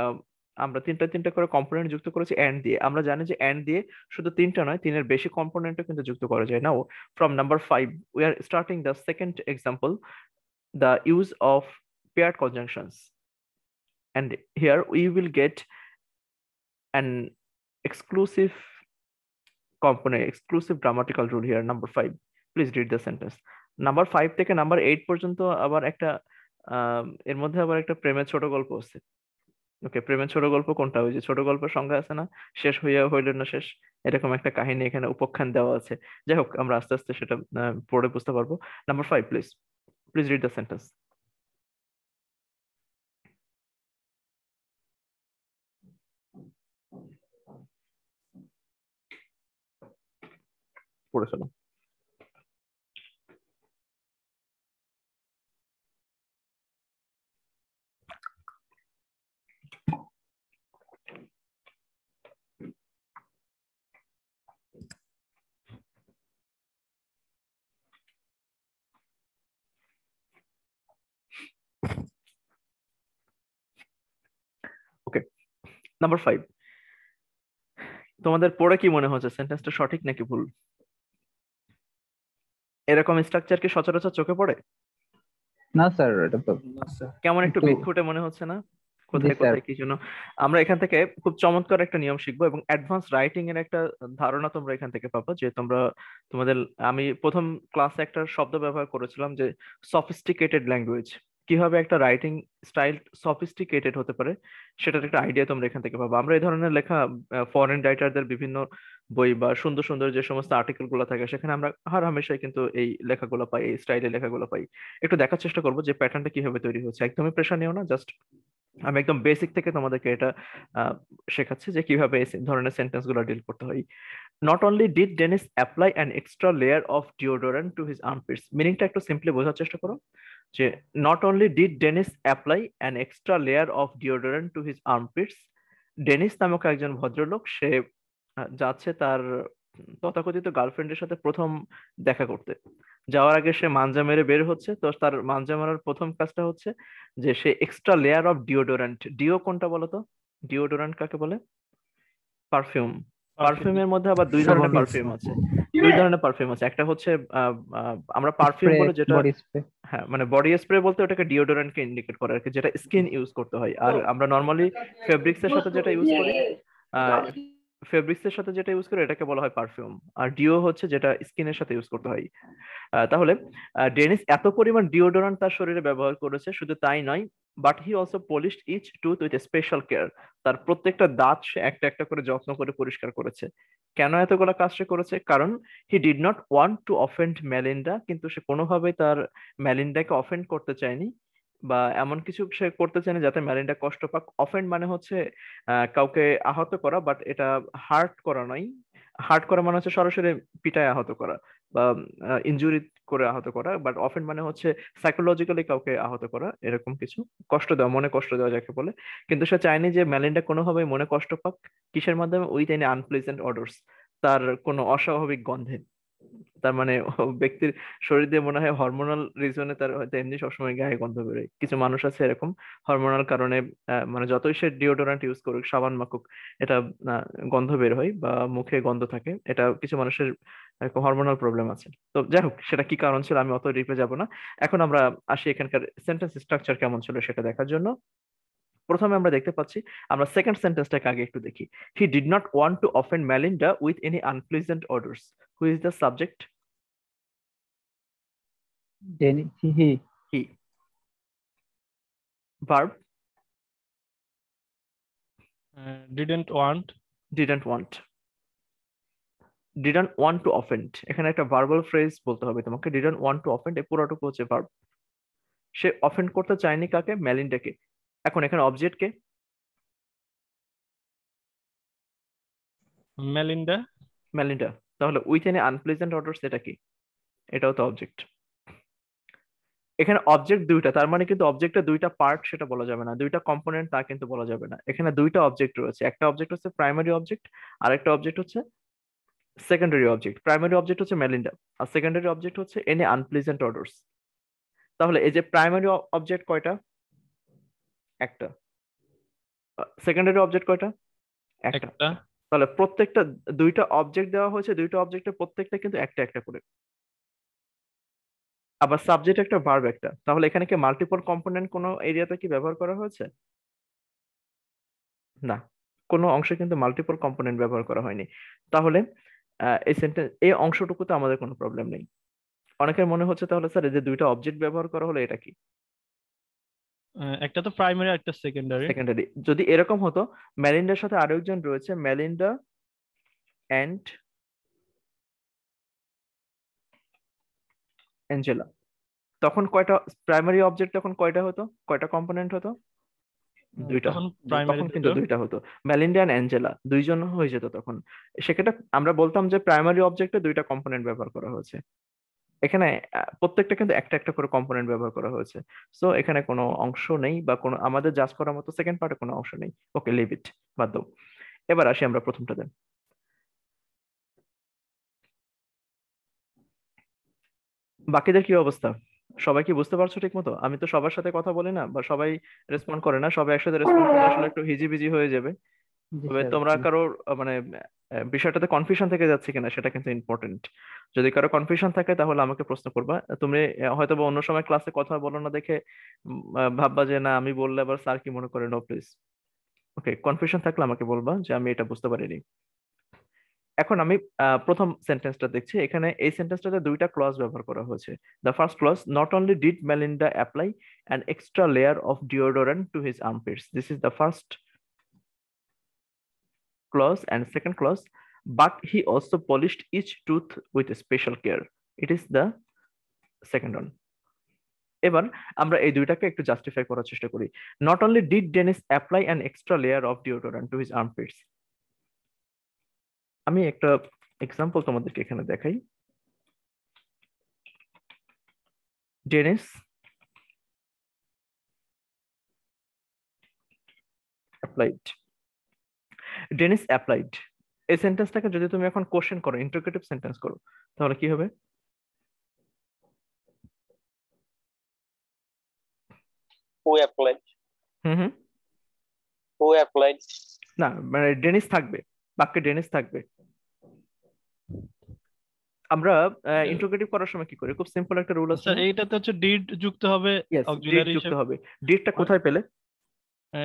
আমরা তিনটা করে কম্পোনেন্ট যুক্ত করেছি এন্ড দিয়ে। আমরা জানি যে এন্ড দিয়ে শুধু 3টা নয়, 3-এর বেশি কম্পোনেন্টও কিন্তু যুক্ত করা যায়। নাও from number 5 we are starting the second example, the use of paired conjunctions, and here we will get an exclusive component, exclusive grammatical rule here. Number 5, please read the sentence. Number 5 থেকে number 8 পর্যন্ত আবার একটা এর মধ্যে আবার একটা প্রেমের ছোট গল্প আছে। ওকে, প্রেমের ছোট গল্প কোনটা? ওই যে ছোট গল্পের সংজ্ঞা আছে না, শেষ হইয়া হইল না শেষ, এরকম একটা কাহিনী এখানে উপাখ্যান দেওয়া আছে। যাই হোক, আমরা আস্তে আস্তে সেটা পড়ে বুঝতে পারবো। Number 5, please read the sentence. পড়ে ফেলো। নাম্বার 5, তোমাদের পড়ে কি মনে হচ্ছে সেন্টেন্সটা সঠিক নাকি ভুল? এরকম স্ট্রাকচার কি সচরাচর চোখে পড়ে? না স্যার, এটা তো কেমন একটু একটু বিদঘুটে মনে হচ্ছে না? জি কোথায় স্যার। কোথায় কি জন্য? আমরা এখান থেকে খুব চমৎকার একটা নিয়ম শিখবো এবং অ্যাডভান্স রাইটিং এর একটা ধারণা তোমরা এখান থেকে পাবো, যে তোমরা তোমাদের, আমি প্রথম ক্লাসে একটা শব্দ ব্যবহার করেছিলাম যে সফিস্টিকেটেড ল্যাঙ্গুয়েজ, কিভাবে একটা রাইটিং স্টাইল সফিস্টিকেটেড হতে পারে সেটার একটা আইডিয়া তোমরা এখান থেকে পাবো। আমরা এই ধরনের লেখা ফরেন রাইটারদের বিভিন্ন বই বা সুন্দর সুন্দর যে সমস্ত আর্টিকেল গুলো থাকে সেখানে আমরা হার হামেশাই কিন্তু এই লেখাগুলো পাই, এই স্টাইলের লেখাগুলো পাই। একটু দেখার চেষ্টা করবো যে প্যাটার্নটা কিভাবে তৈরি হচ্ছে। একদমই প্রেশার নিও না, জাস্ট আমি একদম বেসিক থেকে তোমাদেরকে এটা শেখাচ্ছি যে কিভাবে এই ধরনের সেন্টেন্স গুলো ডিল করতে হয়। Not only did Dennis apply an extra layer of deodorant to his armpits, মিনিংটা একটু সিম্পলি বোঝার চেষ্টা করো যে not only did Dennis apply an extra layer of deodorant to his armpits, Dennis নামক একজন ভদ্রলোক, সে যাচ্ছে তার তথাকথিত গার্লফ্রেন্ডের সাথে প্রথম দেখা করতে। যাওয়ার আগে সে মাঞ্জা মেরে বের হচ্ছে, তো তার মাঞ্জা মারার প্রথম কাজটা হচ্ছে যে সে extra layer of deodorant, deo কোনটা বলো তো? ডিওডোরেন্ট কাকে বলে? পারফিউম। পারফিউমের মধ্যে আবার দুই ধরনের পারফিউম আছে, দুই ধরনের পারফিউম আছে। একটা হচ্ছে আমরা পারফিউম স্প্রে, বলে যেটা, বডি স্প্রে। হ্যাঁ মানে বডি স্প্রে বলতে ওটাকে ডিওডোরেন্ট কে ইন্ডিকেট করে আর কি, যেটা স্কিন ইউজ করতে হয়। আর আমরা নর্মালি ফেব্রিক্স এর সাথে যেটা ইউজ করি, ফেব্রিক্স এর সাথে যেটা ইউজ করি এটাকে বলা হয় পারফিউম, আর ডিও হচ্ছে যেটা স্কিনের সাথে ইউজ করতে হয়। তাহলে ডেনিস এত পরিমাণ ডিওডোরেন্ট তার শরীরে ব্যবহার করেছে, শুধু তাই নয়, but he also polished each tooth with special care, তার প্রত্যেকটা দাঁত সে একটা একটা করে যত্ন করে পরিষ্কার করেছে। কেন এতগুলো কাজ সে করেছে? কারণ হি did not want to offend Melinda, কিন্তু সে কোনোভাবেই তার মেলিন্ডাকে অফেন্ড করতে চায়নি, বা এমন কিছু সে করতে চায়নি যাতে মেলিন্ডা কষ্ট পাক। অফেন্ড মানে হচ্ছে কাউকে আহত করা, বাট এটা হার্ট করা নয়। হার্ট করা মানে হচ্ছে সরাসরি পিটায় আহত করা বা ইনজুরি করে আহত করা, বাট অফেন্ড মানে হচ্ছে সাইকোলজিক্যালি কাউকে আহত করা, এরকম কিছু কষ্ট দেওয়া, মনে কষ্ট দেওয়া যাকে বলে। কিন্তু সে চায়নি যে মেলিন্ডা কোনোভাবে মনে কষ্ট পাক। কিসের মাধ্যমে? উইথ এনি আনপ্লেজেন্ট অডার্স, তার কোনো অস্বাভাবিক গন্ধে। তার মানে ও ব্যক্তির শরীর দিয়ে মনে হয় হরমোনাল রিজনে তার হয়তো এমনি সবসময় গায়ে গন্ধ বেরোয়। কিছু মানুষ আছে এরকম হরমোনাল কারণে, মানে যতই সে ডিওডোরেন্ট ইউজ করুক, সাবান মাখুক, এটা গন্ধ বের হয় বা মুখে গন্ধ থাকে। এটা কিছু মানুষের হরমোনাল প্রবলেম আছে। তো যাই হোক, সেটা কি কারণ ছিল আমি অত ডিপে যাব না। এখন আমরা আসি এখানকার সেন্টেন্স স্ট্রাকচার কেমন ছিল সেটা দেখার জন্য। প্রথমে আমরা দেখতে পাচ্ছি, আমরা সেকেন্ড সেন্টেন্সটাকে আগে একটু দেখি। He did not want to offend Melinda with any unpleasant odours. Who is the subject? He. He. Verb? Didn't want. Didn't want. Didn't want to offend, এখানে একটা ভার্বাল ফ্রেজ বলতে হবে তোমাকে। Didn't want to offend এই পুরোটুকু হচ্ছে verb. সে offend করতে চায়নি কাকে? মেলিন্ডাকে। এখন এখানে অবজেক্ট কে? মেলিন্ডা। মেলিন্ডা। তাহলে উইথ এনি আনপ্লেজেন্ট অর্ডারস এটা কি? এটাও তো অবজেক্ট। এখানে অবজেক্ট দুইটা, তার মানে কিন্তু অবজেক্টের দুইটা পার্ট সেটা বলা যাবে না, দুইটা কম্পোনেন্ট তা কিন্তু বলা যাবে না। এখানে দুইটা অবজেক্ট রয়েছে, একটা অবজেক্ট হচ্ছে প্রাইমারি অবজেক্ট, আর একটা অবজেক্ট হচ্ছে সেকেন্ডারি অবজেক্ট। প্রাইমারি অবজেক্ট হচ্ছে মেলিন্ডা, আর সেকেন্ডারি অবজেক্ট হচ্ছে এনি আনপ্লেজেন্ট অর্ডারস। তাহলে এই যে প্রাইমারি অবজেক্ট কয়টা? একটা। সেকেন্ডারি অবজেক্ট কয়টা? একটা। একটা। তাহলে প্রত্যেকটা দুইটা অবজেক্ট দেওয়া হয়েছে, দুইটা অবজেক্টের প্রত্যেকটা কিন্তু একটা একটা করে। আবার সাবজেক্ট একটা, ভার্ব একটা। তাহলে এখানে কি মাল্টিপল কম্পোনেন্ট কোনো এরিয়াতে কি ব্যবহার করা হয়েছে? না, কোনো অংশে কিন্তু মাল্টিপল কম্পোনেন্ট ব্যবহার করা হয়নি। তাহলে এই সেন্টেন্স, এই অংশটুকুতে আমাদের কোনো প্রবলেম নেই। অনেকের মনে হচ্ছে তাহলে স্যার এই যে দুইটা অবজেক্ট ব্যবহার করা হলো এটা কি? একটা তো প্রাইমারি, একটা সেকেন্ডারি। সেকেন্ডারি। যদি এরকম হতো মেলিন্ডার সাথে আরো একজন রয়েছে, মেলিন্ডা এন্ড অ্যাঞ্জেলা, তখন কয়টা প্রাইমারি অবজেক্ট? তখন কয়টা হতো? কয়টা কম্পোনেন্ট হতো? দুইটা। তখন প্রাইমারি তখন কিন্তু দুইটা হতো, মেলিন্ডা এন্ড অ্যাঞ্জেলা দুইজন হয়ে যেত তখন। সেক্ষেত্রে আমরা বলতাম যে প্রাইমারি অবজেক্টে দুইটা কম্পোনেন্ট ব্যবহার করা হয়েছে। এখানে প্রত্যেকটা কিন্তু একটা একটা করে কম্পোনেন্ট ব্যবহার করা হয়েছে। সো এখানে কোনো অংশ নেই বা কোনো আমাদের জাজ করার মতো সেকেন্ড পার্টে কোনো অংশ নেই। ওকে, লিভ ইট, বাদ দাও। এবার আসি আমরা প্রথমটা দেন। বাকিদের কি অবস্থা? সবাই কি বুঝতে পারছো ঠিক মতো? আমি তো সবার সাথে কথা বলি না বা সবাই রেসপন্ড করে না, সবাই একসাথে রেসপন্ড করলে আসলে একটু হিজিবিজি হয়ে যাবে। জি তবে স্যার তোমরা কারোর মানে বিষয়টাতে কনফিউশন থেকে যাচ্ছে কিনা সেটা কিন্তু ইম্পর্টেন্ট। যদি কারো কনফিউশন থাকে তাহলে আমাকে প্রশ্ন করবা। তুমি হয়তো বা অন্য সময় ক্লাসে কথা বলো না দেখে ভাববা যে না আমি বললে আবার স্যার কি মনে করে। নো প্লিজ, ওকে, কনফিউশন থাকলে আমাকে বলবা যে আমি এটা বুঝতে পারিনি। এখন আমি প্রথম সেন্টেন্সটা দেখছি। এখানে এই সেন্টেন্সটাতে দুইটা ক্লজ ব্যবহার করা হয়েছে। The first clause, not only did Melinda apply an extra layer of deodorant to his armpits, this is the first clause, and second clause, but he also polished each tooth with special care, it is the second one. এবার আমরা এই দুইটাকে একটু justify করার চেষ্টা করি। Not only did Dennis apply an extra layer of deodorant to his armpits, আমি একটা এক্সাম্পল তোমাদেরকে এখানে দেখাই। ডেনিস অ্যাপ্লাইড, ডেনিস অ্যাপ্লাইড, এই সেন্টেন্সটাকে যদি তুমি এখন কোশ্চেন করো, ইন্টারোগেটিভ সেন্টেন্স করো, তাহলে কি হবে? Who applied? Hmm, Who applied? না মানে ডেনিস থাকবে, বাক্যে ডেনিস থাকবে। আমরা ইন্টারোগেটিভ করার সময় কি করি? খুব সিম্পল একটা রুল আছে স্যার না? এইটাতে হচ্ছে ডিড যুক্ত হবে ইয়েস, ডিড অক্সিলারি যুক্ত হিসেবে। হবে। ডিডটা কোথায় পেলে?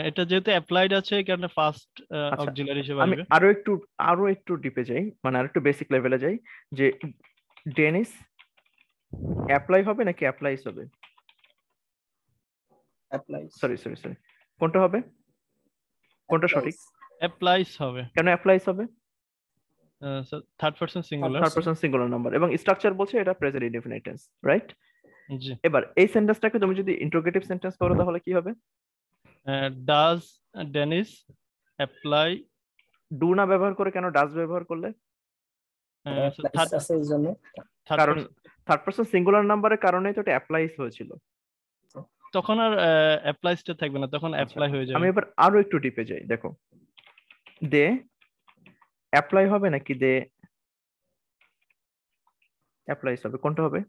এটা যেহেতু অ্যাপ্লাইড আছে এই কারণে ফার্স্ট আচ্ছা, অক্সিলারি হিসেবে আমি আসবে। আরো একটু ডিপে যাই, মানে আরো একটু বেসিক লেভেলে যাই, যে ডেনিস অ্যাপ্লাই হবে নাকি অ্যাপ্লাইস হবে? অ্যাপ্লাইজ। সরি, কোনটা হবে? কোনটা সঠিক? অ্যাপ্লাইস হবে। কেন অ্যাপ্লাইস হবে? Third person singular. Third person singular number এবং স্ট্রাকচার বলছে এটা প্রেজেন্ট ইনডেফিনিট টেন্স, রাইট? জি। এবার এই সেন্টেন্সটাকে তুমি যদি ইন্টারোগেটিভ সেন্টেন্স করো তাহলে কি হবে? ডাজ ডেনিস অ্যাপ্লাই, ডু না ব্যবহার করে কেন ডাজ ব্যবহার করলে? অ্যাপ্লাইজ আছে এই জন্য। কারণ থার্ড পারসন সিঙ্গুলার নাম্বারের কারণেই তো এটা অ্যাপ্লাইস হয়েছিল। তখন আর অ্যাপ্লাইসটা থাকবে না, তখন অ্যাপ্লাই হয়ে যাবে। আমি এবার আরো একটু ডিপে যাই, দেখো দে অ্যাপ্লাই হবে নাকি দে অ্যাপ্লাইস হবে? কোনটা হবে?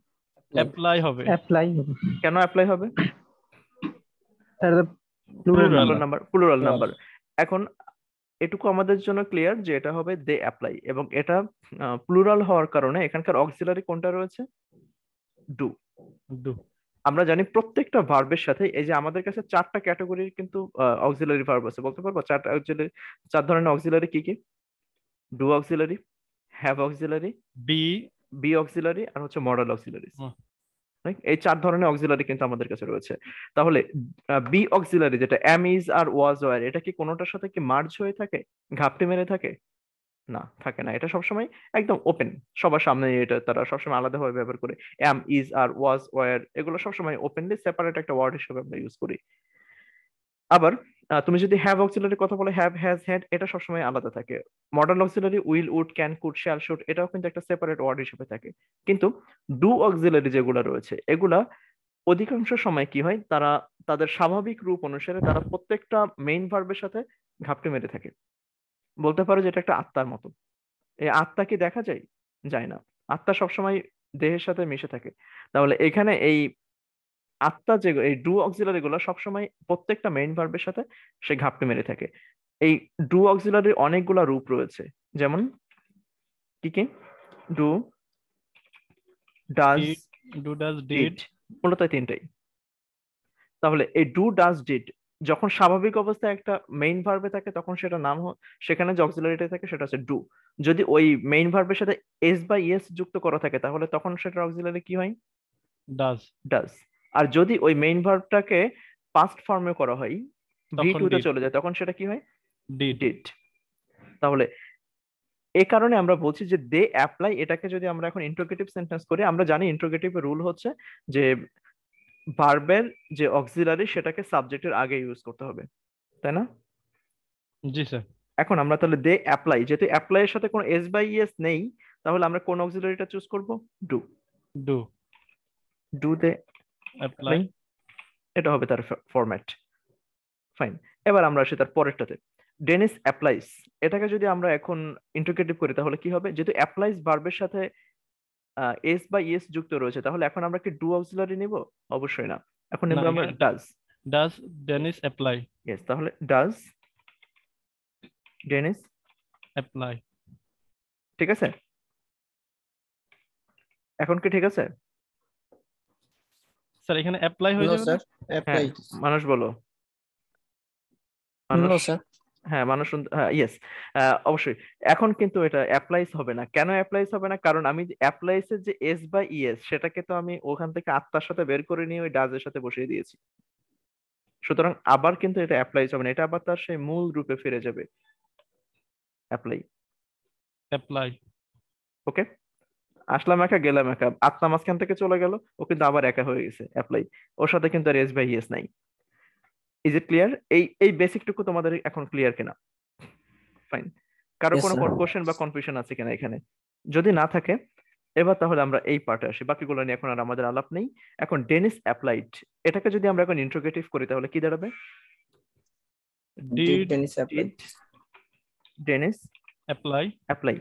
অ্যাপ্লাই হবে। অ্যাপ্লাই হবে কেন অ্যাপ্লাই হবে? Sir Plural. Plural number. এখন এটুকু আমাদের জন্য ক্লিয়ার যে এটা হবে দে অ্যাপ্লাই, এবং এটা প্লুরাল হওয়ার কারণে এখানকার অক্সিলারি কোনটা রয়েছে? ডু। ডু। আমরা জানি প্রত্যেকটা ভার্বের সাথে এই যে আমাদের কাছে চারটা ক্যাটাগরির কিন্তু অক্সিলারি ভার্ব আছে, বলতে পারবো চারটা অক্সিলারি, চার ধরনের অক্সিলারি কি কি? Do auxiliary, have auxiliary, be auxiliary, আর হচ্ছে মডেল অক্সিলারি। এই চার ধরনের অক্সিলারি কিন্তু আমাদের কাছে রয়েছে। তাহলে বি অক্সিলারি যেটা am, is are was were, এটা কি কোনোটার সাথে কি মার্জ হয়ে থাকে, ঘাপটি মেরে থাকে? না, থাকে না। এটা সবসময় একদম ওপেন, সবার সামনে এটা তারা সবসময় আলাদাভাবে ব্যবহার করে। Am, is are was were এগুলো সবসময় ওপেনলি সেপারেট একটা ওয়ার্ড হিসেবে আমরা ইউজ করি। আবার তুমি যদি হ্যাভ অক্সিলারি কথা বলে, হ্যাভ, হ্যাজ, হ্যাড, এটা সবসময় আলাদা থাকে। Modern auxiliary will, would, can, could, shall, should, এটাও কিন্তু একটা সেপারেট ওয়ার্ড হিসেবে থাকে। কিন্তু ডু অক্সিলারি যেগুলো রয়েছে এগুলা অধিকাংশ সময় কি হয়, তারা তাদের স্বাভাবিক রূপ অনুসারে তারা প্রত্যেকটা মেইন ভার্বের সাথে ঘাপটি মেরে থাকে। বলতে পারো যে এটা একটা আত্মার মতো। এই আত্মা কি দেখা যায়? যায় না। আত্মা সবসময় দেহের সাথে মিশে থাকে। তাহলে এখানে এই আত্মা যে এই ডু অক্সিলারি গুলো সবসময় প্রত্যেকটা মেইন ভার্বের সাথে সে ঘাপটি মেরে থাকে। এই ডু অক্সিলারির অনেকগুলা রূপ রয়েছে, যেমন কি কি? Do, does, do does did, did, মূলত তিনটাই। তাহলে এই ডু, ডাজ, ডিড যখন স্বাভাবিক অবস্থায় একটা মেইন ভার্বে থাকে তখন সেটা নাম সেখানে যে অক্সিলারিটা থাকে সেটা হচ্ছে ডু। যদি ওই মেইন ভার্বের সাথে এস বা ইএস যুক্ত করা থাকে তাহলে তখন সেটার অক্সিলারি কি হয়? ডাজ। ডাজ। আর যদি ওই মেইন ভার্বটাকে পাস্ট ফর্মে করা হয়, ভি তখন টু তে did. চলে যায়, তখন সেটা কি হয়? ডিড। ডিড। তাহলে এই কারণে আমরা বলছি যে দে অ্যাপ্লাই, এটাকে যদি আমরা এখন ইন্টারোগেটিভ সেন্টেন্স করি, আমরা জানি ইন্টারোগেটিভ রুল হচ্ছে যে ভার্বের যে অক্সিলারি সেটাকে সাবজেক্টের আগে ইউজ করতে হবে, তাই না? জি স্যার। এখন আমরা তাহলে দে অ্যাপ্লাই, যেহেতু অ্যাপ্লাই এর সাথে কোনো এস বাই ইএস নেই, তাহলে আমরা কোন অক্সিলারিটা চুজ করব? Do. Do. Do they apply. এটা হবে তার ফরম্যাট। ফাইন। এবার আমরা আসি তার পরেরটাতে, ডেনিস অ্যাপ্লাইস। এটাকে যদি আমরা এখন ইন্টারোগেটিভ করি তাহলে কি হবে? যেহেতু অ্যাপ্লাইস ভার্বের সাথে এস বা ইএস যুক্ত রয়েছে, তাহলে এখন আমরা কি ডু অক্সিলারি নিব? অবশ্যই না, এখন নেব আমরা does. Does Dennis apply. Yes, তাহলে ডাজ ডেনিস অ্যাপ্লাই। ঠিক আছে, এখন কি ঠিক আছে? স্যার এখানে অ্যাপ্লাই হয়ে নো যাবে না? স্যার, হ্যাঁ অ্যাপ্লাই। মানুষ বলো, নো মানুষ। স্যার, হ্যাঁ মানুষ হ্যাঁ ইয়েস, অবশ্যই। এখন কিন্তু এটা অ্যাপ্লাইস হবে না। কেন অ্যাপ্লাইস হবে না? কারণ আমি অ্যাপ্লাইস এর যে এস বা ইএস সেটাকে তো আমি ওখান থেকে আত্মার সাথে বের করে নিয়ে ওই ডাজের সাথে বসিয়ে দিয়েছি। সুতরাং আবার কিন্তু এটা অ্যাপ্লাইস হবে না, এটা আবার তার সেই মূল রূপে ফিরে যাবে, অ্যাপ্লাই। অ্যাপ্লাই। ওকে, আসলাম একা গেলাম একা, আত্মা মাঝখান থেকে চলে গেল, ও কিন্তু আবার একা হয়ে গেছে, অ্যাপ্লাই। ওর সাথে কিন্তু আর এস বাই ইএস নাই। Is it clear? এই এই বেসিকটুকু তোমাদের এখন ক্লিয়ার কিনা? ফাইন। কারো Yes, কোনো sir. কোশ্চেন বা কনফিউশন আছে কিনা এখানে? যদি না থাকে এবার তাহলে আমরা এই পার্টে আসি, বাকিগুলো নিয়ে এখন আর আমাদের আলাপ নেই। এখন ডেনিস অ্যাপ্লাইড, এটাকে যদি আমরা এখন ইন্ট্রোগেটিভ করি তাহলে কি দাঁড়াবে? Did Dennis apply? Did Dennis apply. Apply,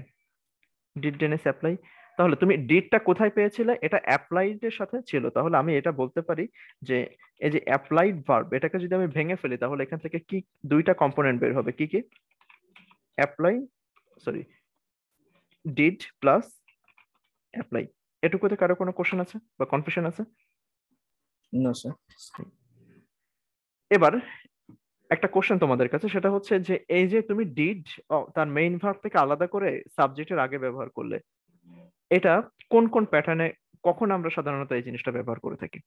did Dennis apply. তাহলে তুমি ডিডটা কোথায় পেয়েছিলে? এটা অ্যাপ্লাইড এর সাথে ছিল। তাহলে আমি এটা বলতে পারি যে এই যে অ্যাপ্লাইড ভার্ব, এটাকে যদি আমি ভেঙে ফেলি তাহলে এখান থেকে কি দুইটা কম্পোনেন্ট বের হবে, কি কি? Apply, sorry, did plus apply. এটুকুতে কারো কোনো কোশ্চেন আছে বা কনফিউশন আছে? No, sir. এবার একটা কোশ্চেন তোমাদের কাছে, সেটা হচ্ছে যে এই যে তুমি ডিড তার মেইন ভার্ব থেকে আলাদা করে সাবজেক্টের আগে ব্যবহার করলে, এটা কোন কোন প্যাটার্নে কখন আমরা সাধারণত এই জিনিসটা ব্যবহার করে থাকি?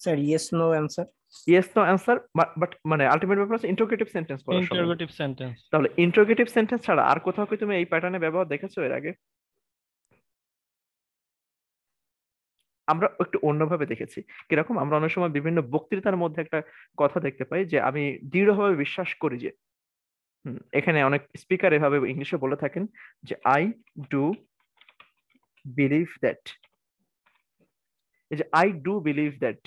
Sir, yes, no answer. Yes no answer, but মানে আলটিমেট ব্যাপার হচ্ছে ইন্টারোগেটিভ সেন্টেন্স করার সময়। Interrogative sentence. তাহলে ইন্টারোগেটিভ সেন্টেন্স ছাড়া আর কোথাও কি তুমি এই প্যাটার্নে ব্যবহার দেখেছো এর আগে? আমরা একটু অন্যভাবে দেখেছি। কিরকম? আমরা অনেক সময় বিভিন্ন বক্তৃতার মধ্যে একটা কথা দেখতে পাই যে আমি দৃঢ়ভাবে বিশ্বাস করি যে, এখানে অনেক স্পিকার এভাবে ইংলিশে বলে থাকেন যে আই ডু বিলিভ দ্যাট। এই যে আই ডু বিলিভ দ্যাট,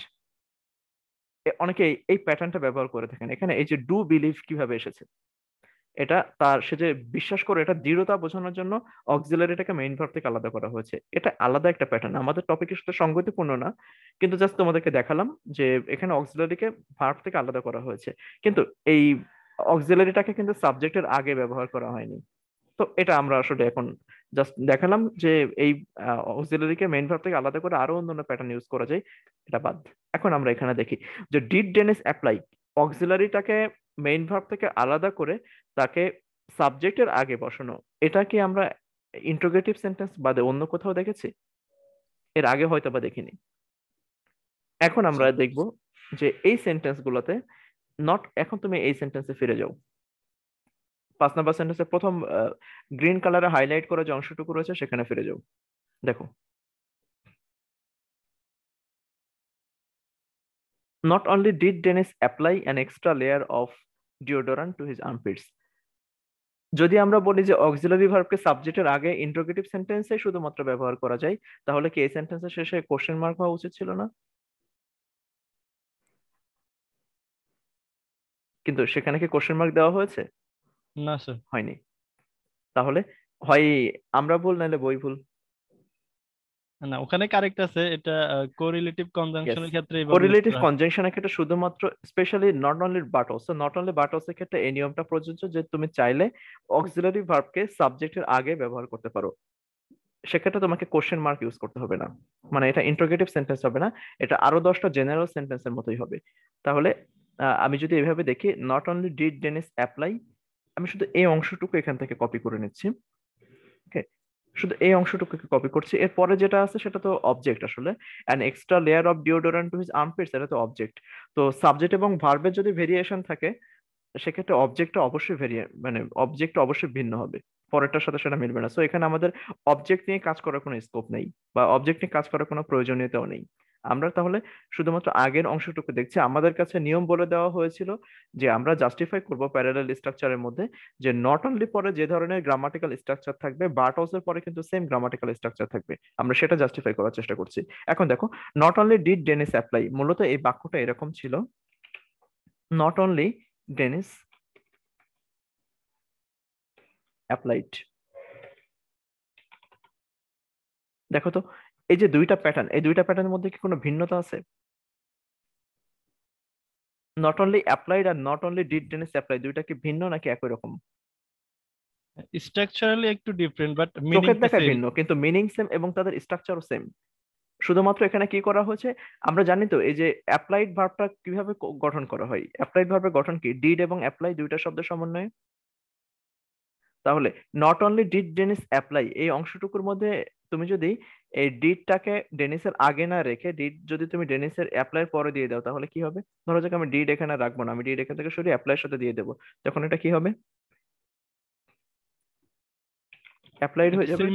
অনেকে এই প্যাটার্নটা ব্যবহার করে থাকেন। এখানে এই যে ডু বিলিভ কিভাবে এসেছে? এটা তার সে যে বিশ্বাস করে, এটা দৃঢ়তা বোঝানোর জন্য অক্সিলারিটাকে মেইন ভার্ব থেকে আলাদা করা হয়েছে। এটা আলাদা একটা প্যাটার্ন, আমাদের টপিকের সাথে সঙ্গতিপূর্ণ না, কিন্তু জাস্ট তোমাদেরকে দেখালাম যে এখানে অক্সিলারিকে ভার্ব থেকে আলাদা করা হয়েছে, কিন্তু এই অক্সিলারিটাকে কিন্তু সাবজেক্টের আগে ব্যবহার করা হয়নি। তো এটা আমরা আসলে এখন জাস্ট দেখালাম যে এই অক্সিলারিকে মেইন ভার্ব থেকে আলাদা করে আরো অন্যান্য প্যাটার্ন ইউজ করা যায়, এটা বাদ। এখন আমরা এখানে দেখি যে ডিড ডেনিস অ্যাপ্লাই, অক্সিলারিটাকে মেইন ভার্ব থেকে আলাদা করে তাকে সাবজেক্টের আগে বসানো, এটা কি আমরা ইন্টারোগেটিভ সেন্টেন্স বাদে অন্য কোথাও দেখেছি? এর আগে হয়তো বা দেখিনি। এখন আমরা দেখব যে এই সেন্টেন্স গুলোতে নট, এখন তুমি এই সেন্টেন্সে ফিরে যাও, 5 নাম্বার সেন্টেন্সের প্রথম গ্রিন কালারে হাইলাইট করা যে অংশটুকু রয়েছে সেখানে ফিরে যাও। দেখো, not only did Dennis apply an extra layer of deodorant to his armpits, যদি আমরা বলি যে অক্সিলারি ভার্বকে সাবজেক্টের আগে ইন্টারোগেটিভ সেন্টেন্সে শুধুমাত্র ব্যবহার করা যায়, তাহলে কি এই সেন্টেন্সের শেষে কোশ্চেন মার্ক হওয়া উচিত ছিল না? কিন্তু সেখানে কি কোশ্চেন মার্ক দেওয়া হয়েছে? না স্যার। হয়নি। তাহলে হয় আমরা ভুল, নাহলে বই ভুল। না, ওখানে কারেক্ট আছে, এটা কোরিলেটিভ কনজাংশনের ক্ষেত্রে এইভাবে use কোরিলেটিভ করা হয়। কনজাংশনের ক্ষেত্রে শুধুমাত্র, specially not only but also, not only but also ক্ষেত্রে এই নিয়মটা প্রযোজ্য যে তুমি চাইলে অক্সিলারি ভার্বকে সাবজেক্টের আগে ব্যবহার করতে পারো, সেক্ষেত্রে তোমাকে কোশ্চেন মার্ক ইউজ করতে হবে না। মানে এটা ইন্টারোগেটিভ সেন্টেন্স হবে না, এটা আরো 10টা জেনারেল সেন্টেন্সের মতোই হবে। তাহলে আমি যদি এভাবে দেখি, not only did Dennis apply, আমি শুধু এই অংশটুকু এখান থেকে কপি করে নিচ্ছি। ওকে, শুধু এই অংশটুকুকে কপি করছি। এরপরে যেটা আছে সেটা তো অবজেক্ট, আসলে an extra layer of deodorant to his armpits, এটা তো অবজেক্ট। তো সাবজেক্ট এবং ভার্বের যদি ভেরিয়েশন থাকে সেক্ষেত্রে অবজেক্টটা অবশ্যই মানে অবজেক্ট অবশ্যই ভিন্ন হবে, পরেরটার সাথে সেটা মিলবে না। সো এখানে আমাদের অবজেক্ট নিয়ে কাজ করার কোনো স্কোপ নেই, বা অবজেক্ট নিয়ে কাজ করার কোনো প্রয়োজনীয়তাও নেই। আমরা তাহলে শুধুমাত্র আগের অংশটুকু দেখছি। আমাদের কাছে নিয়ম বলে দেওয়া হয়েছিল যে আমরা জাস্টিফাই করব প্যারালাল স্ট্রাকচারের মধ্যে যে নট অনলি পরে যে ধরনের গ্রামাটিক্যাল স্ট্রাকচার থাকবে, বাট অলসো পরে কিন্তু সেম গ্রামাটিক্যাল স্ট্রাকচার থাকবে, আমরা সেটা জাস্টিফাই করার চেষ্টা করছি। এখন দেখো, not only did Dennis apply, মূলত এই বাক্যটা এরকম ছিল, নট অনলি ডেনিস অ্যাপ্লাইড। দেখো তো, এই যে দুইটা প্যাটার্ন, এই দুইটা প্যাটার্নের মধ্যে কি কোনো ভিন্নতা আছে? নট অনলি অ্যাপ্লাইড আর not only did Dennis apply দুইটা কি ভিন্ন নাকি একই রকম? স্ট্রাকচারালি একটু ডিফারেন্ট বাট মিনিং চোখের দেখায় সেম। ভিন্ন কিন্তু মিনিং সেম এবং তাদের স্ট্রাকচারও সেম। শুধুমাত্র এখানে কি করা হয়েছে, আমরা জানি তো এই যে অ্যাপ্লাইড ভার্বটা কিভাবে গঠন করা হয়। অ্যাপ্লাইড ভার্বের গঠন কি? ডিড এবং অ্যাপ্লাই দুইটা শব্দের সমন্বয়ে। তাহলে not only did Dennis apply এই অংশটুকুর মধ্যে তুমি যদি এই ডিডটাকে ডেনিসের আগে না রেখে ডিড যদি তুমি ডেনিসের অ্যাপ্লাই পরে দিয়ে দাও তাহলে কি হবে? ধরো যাক আমি ডিড এখানে রাখবো না, আমি ডিড এখান থেকে সরিয়ে অ্যাপ্লাইয়ের সাথে দিয়ে দেবো, তখন এটা কি হবে? অ্যাপ্লাইড হয়ে যাবে।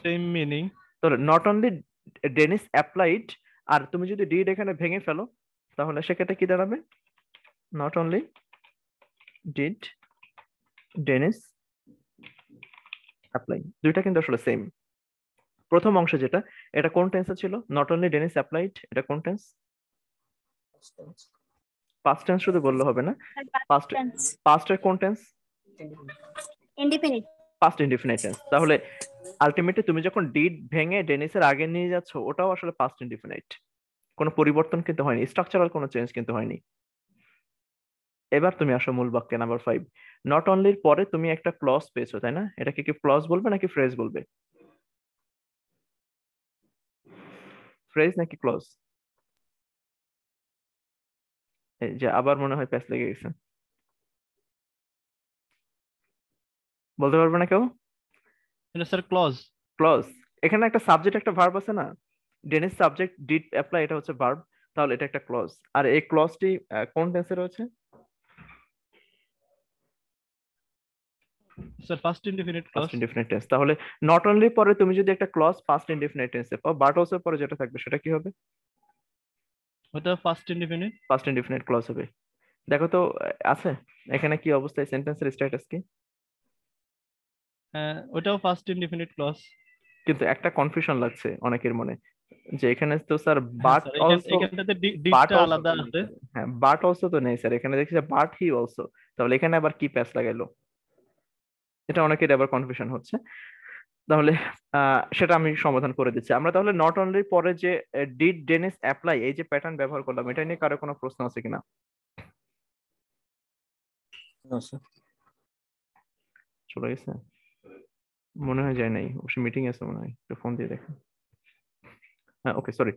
Same meaning. তাহলে নট অনলি ডেনিস অ্যাপ্লাইড, আর তুমি যদি ডিড এখানে ভেঙে ফেলো তাহলে সেক্ষেত্রে কি দাঁড়াবে? Not only did Dennis apply. দুইটা কিন্তু আসলে সেম। প্রথম অংশ যেটা, এটা কোন টেন্সে ছিল? নট অনলি ডেনিস অ্যাপ্লাইড, এটা কোন টেন্স? পাস্ট টেন্স শুধু বললে হবে না, পাস্টের কোন tense? Indefinite. Past indefinite tense. তাহলে আলটিমেটলি তুমি যখন ডিড ভেঙে ডেনিসের আগে নিয়ে যাচ্ছ ওটাও আসলে পাস্ট ইনডিফিনিট, কোনো পরিবর্তন কিন্তু হয়নি, স্ট্রাকচারাল কোনো চেঞ্জ কিন্তু হয়নি। এবার তুমি আসো মূল বাক্যে নাম্বার 5। নট অনলির পরে তুমি একটা ক্লজ পেয়েছো, তাই না? এটাকে কি ক্লজ বলবে নাকি ফ্রেজ বলবে? ফ্রেজ নাকি ক্লজ? এই যে আবার মনে হয় প্যাচ লেগে গেছে, বলতে পারবে না কেউ? এটা স্যার ক্লজ। ক্লজ। এখানে একটা সাবজেক্ট একটা ভার্ব আছে না, ডেনিস সাবজেক্ট ডিড অ্যাপ্লাই, এটা হচ্ছে ভার্ব, তাহলে এটা একটা ক্লজ। আর এই ক্লজটি কোন টেন্সে রয়েছে? Sir first indefinite clause. First indefinite tense. তাহলে নট অনলি পরে তুমি যদি একটা ক্লজ ফার্স্ট ইনডিফিনিট টেন্সে পাও, বাট অলসো পরে যেটা থাকবে সেটা কি হবে? ওটা first indefinite. First indefinite clause হবে। দেখো তো আছে এখানে কি অবস্থায়, সেন্টেন্সের স্ট্যাটাস কি? হ্যাঁ ওটাও ফার্স্ট ইনডিফিনিট ক্লজ। কিন্তু একটা কনফিউশন লাগছে অনেকের মনে যে এখানে তো স্যার বাট অলসো, এখানটাতে ডিডটা আলাদা আছে। হ্যাঁ বাট অলসো তো নেই স্যার, এখানে দেখছি বাট হি অলসো, তাহলে এখানে আবার কি প্যাচ লাগাইলো? এটা অনেকের আবার কনফিউশন হচ্ছে। তাহলে সেটা আমি সমাধান করে দিচ্ছি। আমরা তাহলে নট অনলি পরে যে ডিড ডেনিস অ্যাপ্লাই এই যে প্যাটার্ন ব্যবহার করলাম, এটা নিয়ে কারো কোনো প্রশ্ন আছে কিনা? চলে গেছে মনে হয়, যায় নাই, অবশ্য মিটিং আছে মনে হয়, একটু ফোন দিয়ে দেখেন। হ্যাঁ ওকে সরি।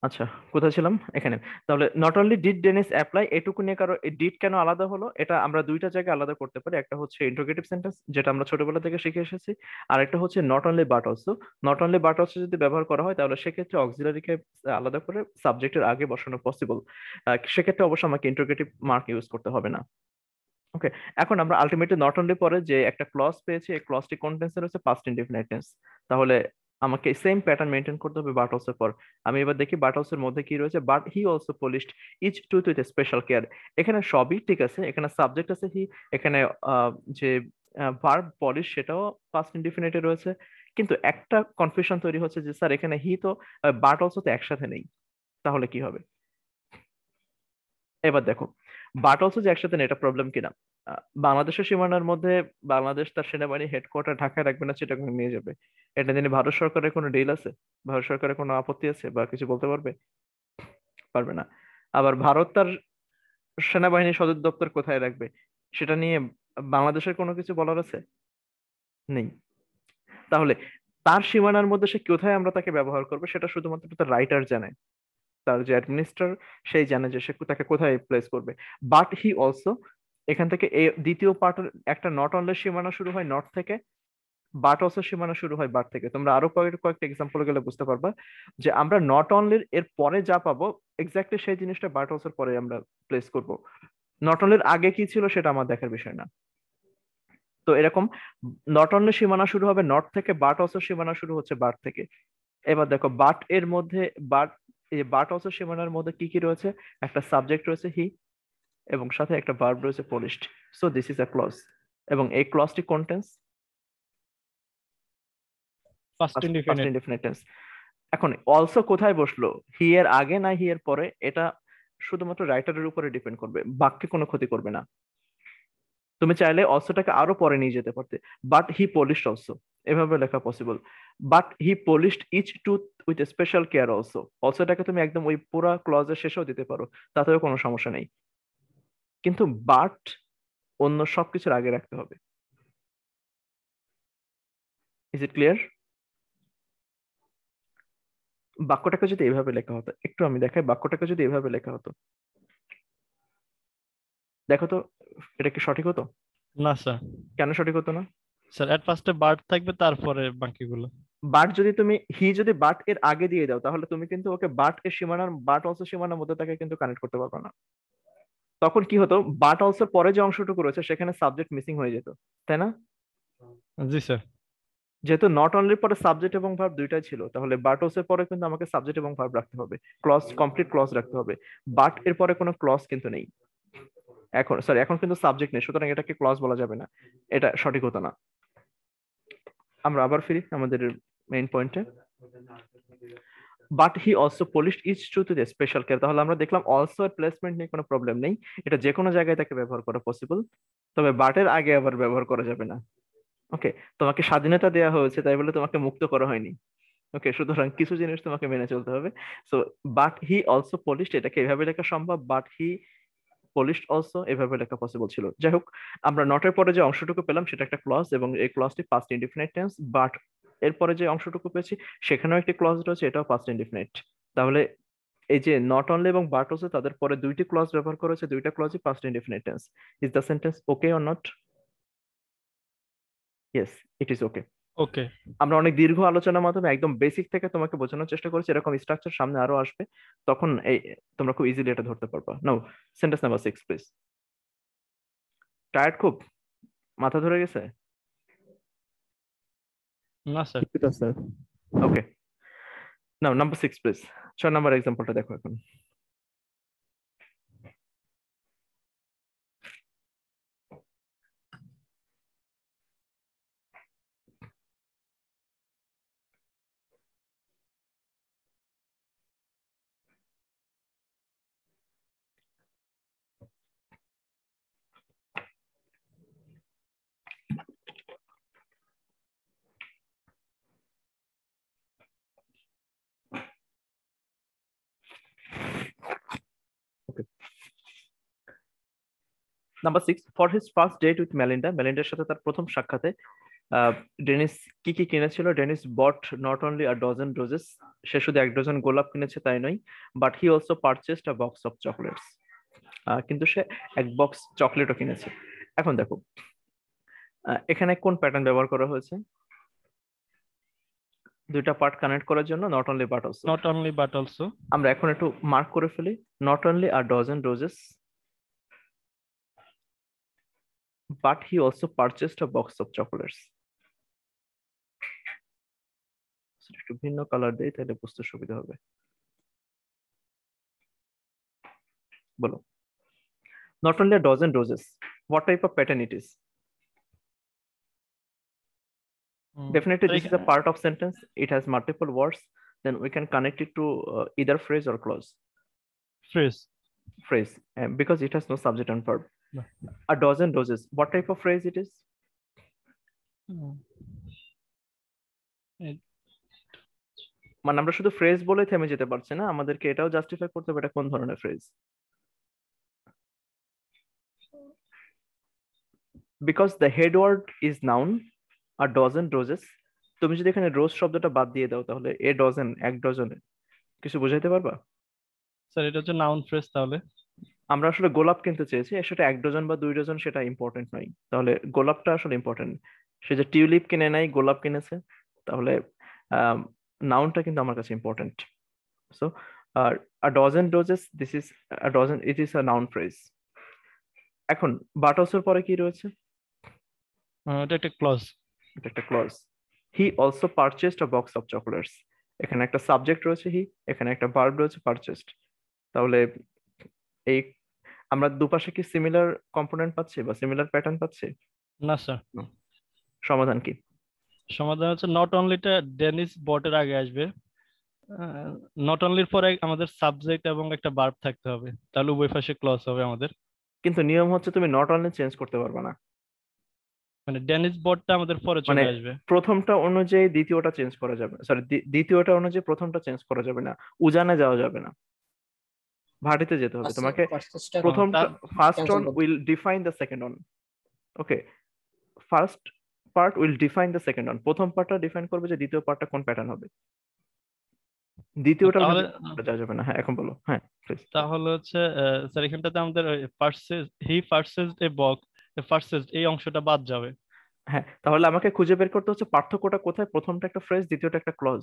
আচ্ছা কোথায় ছিলাম? এখানে। তাহলে not only did Dennis apply এটুকু নিয়ে কারো ডিড কেন আলাদা হলো, এটা আমরা দুইটা জায়গায় আলাদা করতে পারি। একটা হচ্ছে ইন্টারোগেটিভ সেন্টেন্স যেটা আমরা ছোটবেলা থেকে শিখে এসেছি, আর একটা হচ্ছে not only but also. Not only but also যদি ব্যবহার করা হয় তাহলে সেক্ষেত্রে অক্সিলারিকে আলাদা করে সাবজেক্টের আগে বসানো পসিবল, সেক্ষেত্রে অবশ্য আমাকে ইন্টারোগেটিভ মার্ক ইউজ করতে হবে না। ওকে, এখন আমরা আলটিমেটলি নট অনলি পরে যে একটা ক্লজ পেয়েছি, এই ক্লজটি কোন টেন্সে রয়েছে? Past indefinite tense. তাহলে আমাকে সেম প্যাটার্ন মেনটেন করতে হবে বাট অলসো পর। আমি এবার দেখি বাট অলসোর মধ্যে কি রয়েছে। But he also polished each tooth with special care. এখানে সবই ঠিক আছে, এখানে সাবজেক্ট আছে হি, এখানে যে ভার্ব পলিশ সেটাও পাস্ট ইনডিফিনিটে রয়েছে, কিন্তু একটা কনফিউশন তৈরি হচ্ছে যে স্যার এখানে হি তো বাট অলসো তো একসাথে নেই, তাহলে কি হবে? এবার দেখো বাট অলসো যে একসাথে নেই, এটা প্রবলেম কিনা। বাংলাদেশের সীমানার মধ্যে বাংলাদেশ তার সেনাবাহিনী হেডকোয়ার্টার ঢাকায় রাখবে না, চিটাগাং নিয়ে যাবে, এটা নিয়ে ভারত সরকারের কোনো ডিল আছে? ভারত সরকারের কোনো আপত্তি আছে বা কিছু বলতে পারবে? পারবে না। আবার ভারত তার সেনাবাহিনী সদর দপ্তর কোথায় রাখবে সেটা নিয়ে বাংলাদেশের কোনো কিছু বলার আছে? নেই। তাহলে তার সীমানার মধ্যে সে কোথায় আমরা তাকে ব্যবহার করবো সেটা শুধুমাত্র তার রাইটার জানে, তার যে অ্যাডমিনিস্ট্রার সেই জানে যে সে তাকে কোথায় প্লেস করবে। বাট হি অলসো, এখান থেকে এই দ্বিতীয় পার্টের একটা নট অনলি সীমানা শুরু হয় নট থেকে, বাট অলসো সীমানা শুরু হয় বাট থেকে। তোমরা আরো কয়েকটা এক্সাম্পল গেলে বুঝতে পারবা যে আমরা নট অনলির এর পরে যা পাবো এক্স্যাক্টলি সেই জিনিসটা বাট অলসোর পরে আমরা প্লেস করব। নট অনলির আগে কি ছিল সেটা আমার দেখার বিষয় না। তো এরকম নট অনলি সীমানা শুরু হবে নট থেকে, বাট অলসো সীমানা শুরু হচ্ছে বাট থেকে। এবার দেখো বাট এর মধ্যে এই বাট অলসো সীমানার মধ্যে কি কি রয়েছে? একটা সাবজেক্ট রয়েছে হি এবং সাথে একটা ভার্ব রয়েছে polished. So this is a clause, এবং এই ক্লজটি কোন tense? First indefinite. Indefinite tense. এখন অলসো কোথায় বসলো, হি এর আগে না হি এর পরে, এটা শুধুমাত্র রাইটারের উপরে ডিপেন্ড করবে, বাক্যে কোনো ক্ষতি করবে না। তুমি চাইলে অলসোটাকে আরো পরে নিয়ে যেতে পারতে, বাট হি পলিশড অলসো, এভাবে লেখা possible. But he polished each tooth with special care also. অলসোটাকে তুমি একদম ওই পুরো ক্লজের শেষেও দিতে পারো, তাতেও কোনো সমস্যা নেই, কিন্তু বাট অন্য সবকিছুর আগে রাখতে হবে। Is it clear? বাক্যটাকে যদি এইভাবে লেখা হতো, একটু আমি দেখাই, বাক্যটাকে যদি এইভাবে লেখা হতো, দেখো তো এটা কি সঠিক হতো? না স্যার। কেন সঠিক হতো না? স্যার এট ফার্স্টে বার্ড থাকবে, তারপরে বাকিগুলো। বাট যদি তুমি যদি বাট এর আগে দিয়ে দাও, তাহলে তুমি কিন্তু ওকে বাট এর সীমানার, বাট অলসো সীমানার মধ্যে তাকে কিন্তু কানেক্ট করতে পারবে না। তখন কি হতো, বাট অলসোর পরে যে অংশটুকু রয়েছে সেখানে সাবজেক্ট মিসিং হয়ে যেত, তাই না? জি স্যার। যেহেতু নট অনলির পরে সাবজেক্ট এবং ভার্ব দুইটাই ছিল, তাহলে বাট অলসোর পরে কিন্তু আমাকে সাবজেক্ট এবং ভার্ব রাখতে হবে, ক্লজ, কমপ্লিট ক্লজ রাখতে হবে। বাট এর পরে কোনো ক্লজ কিন্তু নেই এখন, সরি এখন কিন্তু সাবজেক্ট নেই, সুতরাং এটাকে ক্লজ বলা যাবে না, এটা সঠিক হতো না। আমরা আবার ফিরি আমাদের মেইন পয়েন্টে। But he also polished each to the special care. তাহলে আমরা দেখলাম অলসো এর প্লেসমেন্ট নিয়ে কোনো প্রবলেম নেই, এটা যে কোনো জায়গায় তাকে ব্যবহার করা পসিবল, তবে বাটের আগে আবার ব্যবহার করা যাবে না। ওকে, তোমাকে স্বাধীনতা দেওয়া হয়েছে, তাই বলে তোমাকে মুক্ত করা হয়নি। ওকে, সুতরাং কিছু জিনিস তোমাকে মেনে চলতে হবে। So but he also polished, এটাকে এভাবে লেখা সম্ভব, বাট হি পলিশড অলসো এভাবে লেখা পসিবল ছিল। যাই হোক, আমরা নটের পরে যে অংশটুকু পেলাম সেটা একটা ক্লজ, এবং এই ক্লজটি পাস্ট ইনডিফিনিট টেন্স। বাট এরপরে যে অংশটুকু পেয়েছি সেখানেও একটি ক্লজ রয়েছে, এটাও পাস্ট ইনডিফিনিট। তাহলে এই যে নট অনলি এবং বাট অলসো, তাদের পরে দুইটি ক্লজ ব্যবহার করেছে, দুইটা ক্লজই past indefinite tense. Is the sentence okay or not? Yes, it is okay. Okay. আমরা অনেক দীর্ঘ আলোচনার মাধ্যমে একদম বেসিক থেকে তোমাকে বোঝানোর চেষ্টা করেছি, এরকম স্ট্রাকচার সামনে আরো আসবে, তখন এই তোমরা খুব ইজিলি এটা ধরতে পারবা। Now sentence number 6 please. Tired খুব? মাথা ধরে গেছে? না sir. Sir. Okay, now number 6 please. 6 number এক্সাম্পলটা দেখো এখন। Number 6, for his first date with Melinda, মেলিন্ডার সাথে তার প্রথম সাক্ষাতে ডেনিস কি কি কিনেছিল? Dennis bought not only a dozen roses, সে শুধু 1 ডজন গোলাপ কিনেছে তাই নয়, but he also purchased a box of chocolates, কিন্তু সে 1 বক্স চকলেটও কিনেছে। এখন দেখো এখানে কোন প্যাটার্ন ব্যবহার করা হয়েছে? দুইটা পার্ট কানেক্ট করার জন্য not only but also. Not only but also. আমরা এখন একটু মার্ক করে ফেলি, not only a dozen roses, but he also purchased a box of chocolates. একটু ভিন্ন কালার দেই তাহলে বুঝতে সুবিধা হবে। বলো, not only a dozen roses, what type of pattern it is? Definitely this is a part of sentence, it has multiple words, then we can connect it to either phrase or clause. Phrase, because it has no subject and verb. No. A dozen roses, what type of phrase it is? মানে আমরা শুধু phrase বলে থেমে যেতে পারছি না, আমাদেরকে এটাও জাস্টিফাই করতে হবে এটা কোন ধরনের phrase. Because the head word is noun, a dozen roses, তুমি যদি এখানে রোজ শব্দটা বাদ দিয়ে দাও তাহলে এ ডজন, 1 ডজনে, কিছু বুঝাইতে পারবা? স্যার এটা হচ্ছে নাউন ফ্রেজ। তাহলে আমরা আসলে গোলাপ কিনতে চেয়েছি, সেটা 1 ডজন বা 2 ডজন সেটা ইম্পর্টেন্ট নয়, তাহলে গোলাপটা আসলে ইম্পর্টেন্ট। সে যে টিউলিপ কিনে নাই, গোলাপ কিনেছে, তাহলে নাউনটা কিন্তু আমার কাছে important. So a dozen roses, this is a dozen, it is a noun phrase. এখন বাট অলসোর পরে কি রয়েছে? এটা একটা ক্লজ। এটা একটা clause. He also purchased a box of chocolates, এখানে একটা সাবজেক্ট রয়েছে হি, এখানে একটা ভার্ব রয়েছে পারচেসড। তাহলে এই আমরা দুপাশে কি সিমিলার কম্পোনেন্ট পাচ্ছি বা সিমিলার প্যাটার্ন পাচ্ছি? না স্যার। সমাধান কি? সমাধান হচ্ছে নট অনলিটা ডেনিস বটের আগে আসবে, নট অনলির পরে আমাদের সাবজেক্ট এবং একটা ভার্ব থাকতে হবে, তাহলে উভয় পাশে ক্লজ হবে আমাদের। কিন্তু নিয়ম হচ্ছে তুমি নট অনলি চেঞ্জ করতে পারবে না, মানে ডেনিস বটটা আমাদের পরে মানে চলে আসবে। প্রথমটা অনুযায়ী দ্বিতীয়টা চেঞ্জ করা যাবে, সরি দ্বিতীয়টা অনুযায়ী প্রথমটা চেঞ্জ করা যাবে না, উজানে যাওয়া যাবে না, ভাটিতে যেতে হবে তোমাকে। ফার্স্টটা প্রথমটা ফার্স্ট cancel অন করতে will define the second on. Okay, first part will define the second on, প্রথম পার্টটা ডিফাইন করবে যে দ্বিতীয় পার্টটা কোন প্যাটার্ন হবে, দ্বিতীয়টা তাহলে যাওয়া যাবে না। হ্যাঁ এখন বলো, হ্যাঁ please। তাহলে হচ্ছে স্যার এখানটাতে আমাদের পার্সেস হি পার্সেস এ বক্স, পার্সেস এই অংশটা বাদ যাবে। হ্যাঁ তাহলে আমাকে খুঁজে বের করতে হচ্ছে পার্থক্যটা কোথায়, প্রথমটা একটা ফ্রেজ, দ্বিতীয়টা একটা ক্লজ।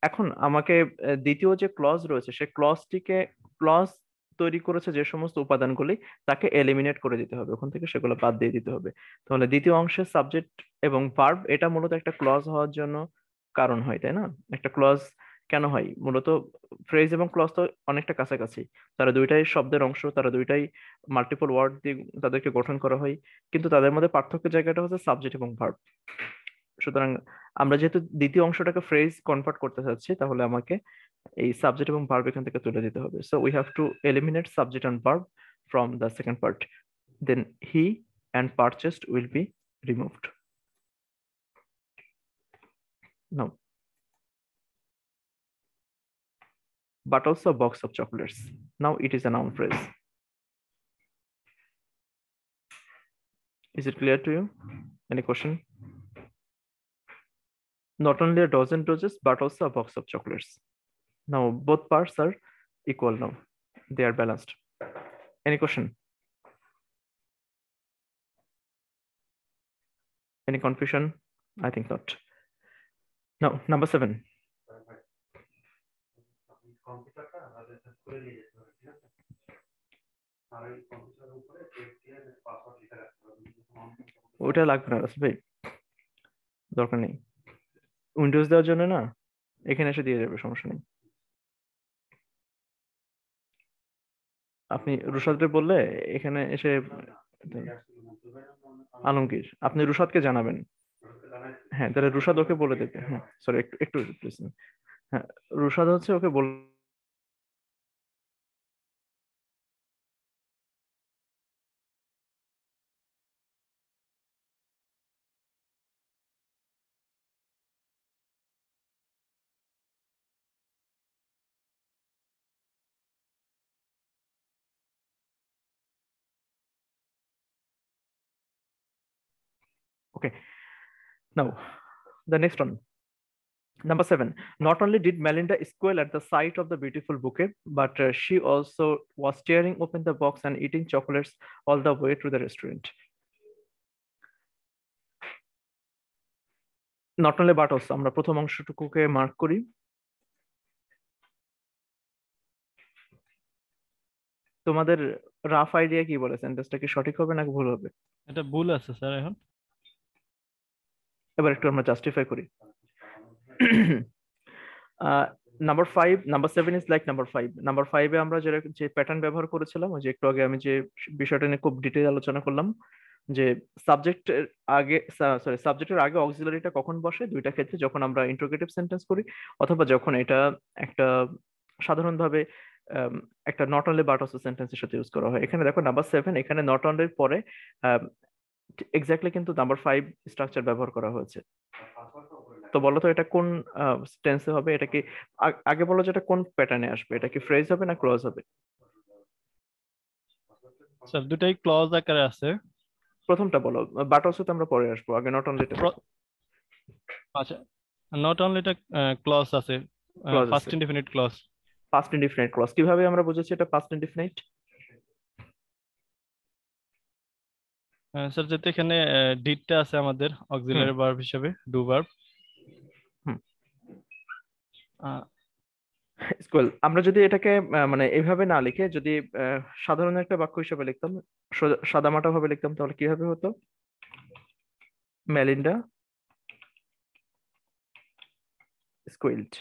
এখন আমাকে দ্বিতীয় যে ক্লজ রয়েছে সেই ক্লজটিকে, ক্লজ তৈরি করেছে যে সমস্ত উপাদানগুলি, তাকে এলিমিনেট করে দিতে হবে ওখান থেকে, সেগুলো বাদ দিয়ে দিতে হবে। তাহলে দ্বিতীয় অংশের সাবজেক্ট এবং ভার্ব, এটা মূলত একটা ক্লজ হওয়ার জন্য কারণ হয়, তাই না? একটা ক্লজ কেন হয় মূলত, ফ্রেজ এবং ক্লজ তো অনেকটা কাছাকাছি, তারা দুইটাই শব্দের অংশ, তারা দুইটাই মাল্টিপল ওয়ার্ড দিয়ে তাদেরকে গঠন করা হয়, কিন্তু তাদের মধ্যে পার্থক্যের জায়গাটা হচ্ছে সাবজেক্ট এবং ভার্ব। সুতরাং আমরা যেহেতু দ্বিতীয় অংশটাকে ফ্রেজ কনভার্ট করতে চাচ্ছি, তাহলে আমাকে এই সাবজেক্ট এবং ভার্ব এখান থেকে তুলে দিতে হবে। So we have to eliminate subject and verb from the second part, then he and purchased will be removed. Now, but also a box of chocolates. Now it is a noun phrase. Is it clear to you? Any question? Not only a dozen roses, but also a box of chocolates. Now both parts are equal now. They are balanced. Any question? Any confusion? I think not. Now, number 7. ওটা লাগবে না রাসেল ভাই, দরকার নেই, Windows দেওয়ার জন্য না, এখানে এসে দিয়ে যাবে, সমস্যা নেই। আপনি রুশাদকে বললে এখানে এসে, আলমগীর আপনি রুশাদকে জানাবেন। হ্যাঁ তাহলে রুশাদ ওকে বলে দেবে। হ্যাঁ সরি, একটু একটু প্লিজ। হ্যাঁ রুশাদ হচ্ছে ওকে বল। Okay, now the next one. Number 7. Not only did Melinda squeal at the sight of the beautiful bouquet, but she also was tearing open the box and eating chocolates all the way to the restaurant. Not only but also, আমরা প্রথম অংশটুকুকে mark করি। তোমাদের rough idea কি বলে, সেন্টেন্সটা কি সঠিক হবে নাকি ভুল হবে? এটা ভুল আছে স্যার। এখন এবার একটু আমরা জাস্টিফাই করি। Number 5, number 7 is like number 5। Number 5 এ আমরা যে প্যাটার্ন ব্যবহার করেছিলাম, ওই যে একটু আগে আমি যে বিষয়টা নিয়ে খুব ডিটেইল আলোচনা করলাম, যে সাবজেক্টের আগে, সরি সাবজেক্টের আগে অক্সিলারিটা কখন বসে, দুইটা ক্ষেত্রে, যখন আমরা ইন্টারোগেটিভ সেন্টেন্স করি, অথবা যখন এটা একটা সাধারণভাবে একটা নট অনলি বাট অলসো সেন্টেন্সের সাথে ইউজ করা হয়। এখানে দেখো নাম্বার 7, এখানে নট অনলির পরে এক্স্যাক্টলি কিন্তু নাম্বার 5 স্ট্রাকচার ব্যবহার করা হয়েছে। তো বলো তো এটা কোন টেন্সে হবে? এটা কি আগে বলো যে এটা কোন প্যাটার্নে আসবে, এটা কি ফ্রেজ হবে না ক্লজ হবে? স্যার দুটাই ক্লজ আকারে আছে। প্রথমটা বলো, বাট অলসো তো আমরা পরে আসবো, আগে নট অনলি। আচ্ছা, নট অনলি এটা ক্লজ আছে, first indefinite clause. First indefinite clause কিভাবে আমরা বুঝেছি এটা ফার্স্ট ইনডিফিনিট? স্যার যেহেতু এখানে ডিডটা আছে আমাদের অক্সিলারি ভার্ব হিসেবে, ডু ভার্ব। স্কুল আমরা যদি এটাকে মানে এইভাবে না লিখে যদি সাধারণ একটা বাক্য হিসেবে লিখতাম, সাদামাটা ভাবে লিখতাম, তাহলে কিভাবে হতো? মেলিন্ডা স্কুইলড,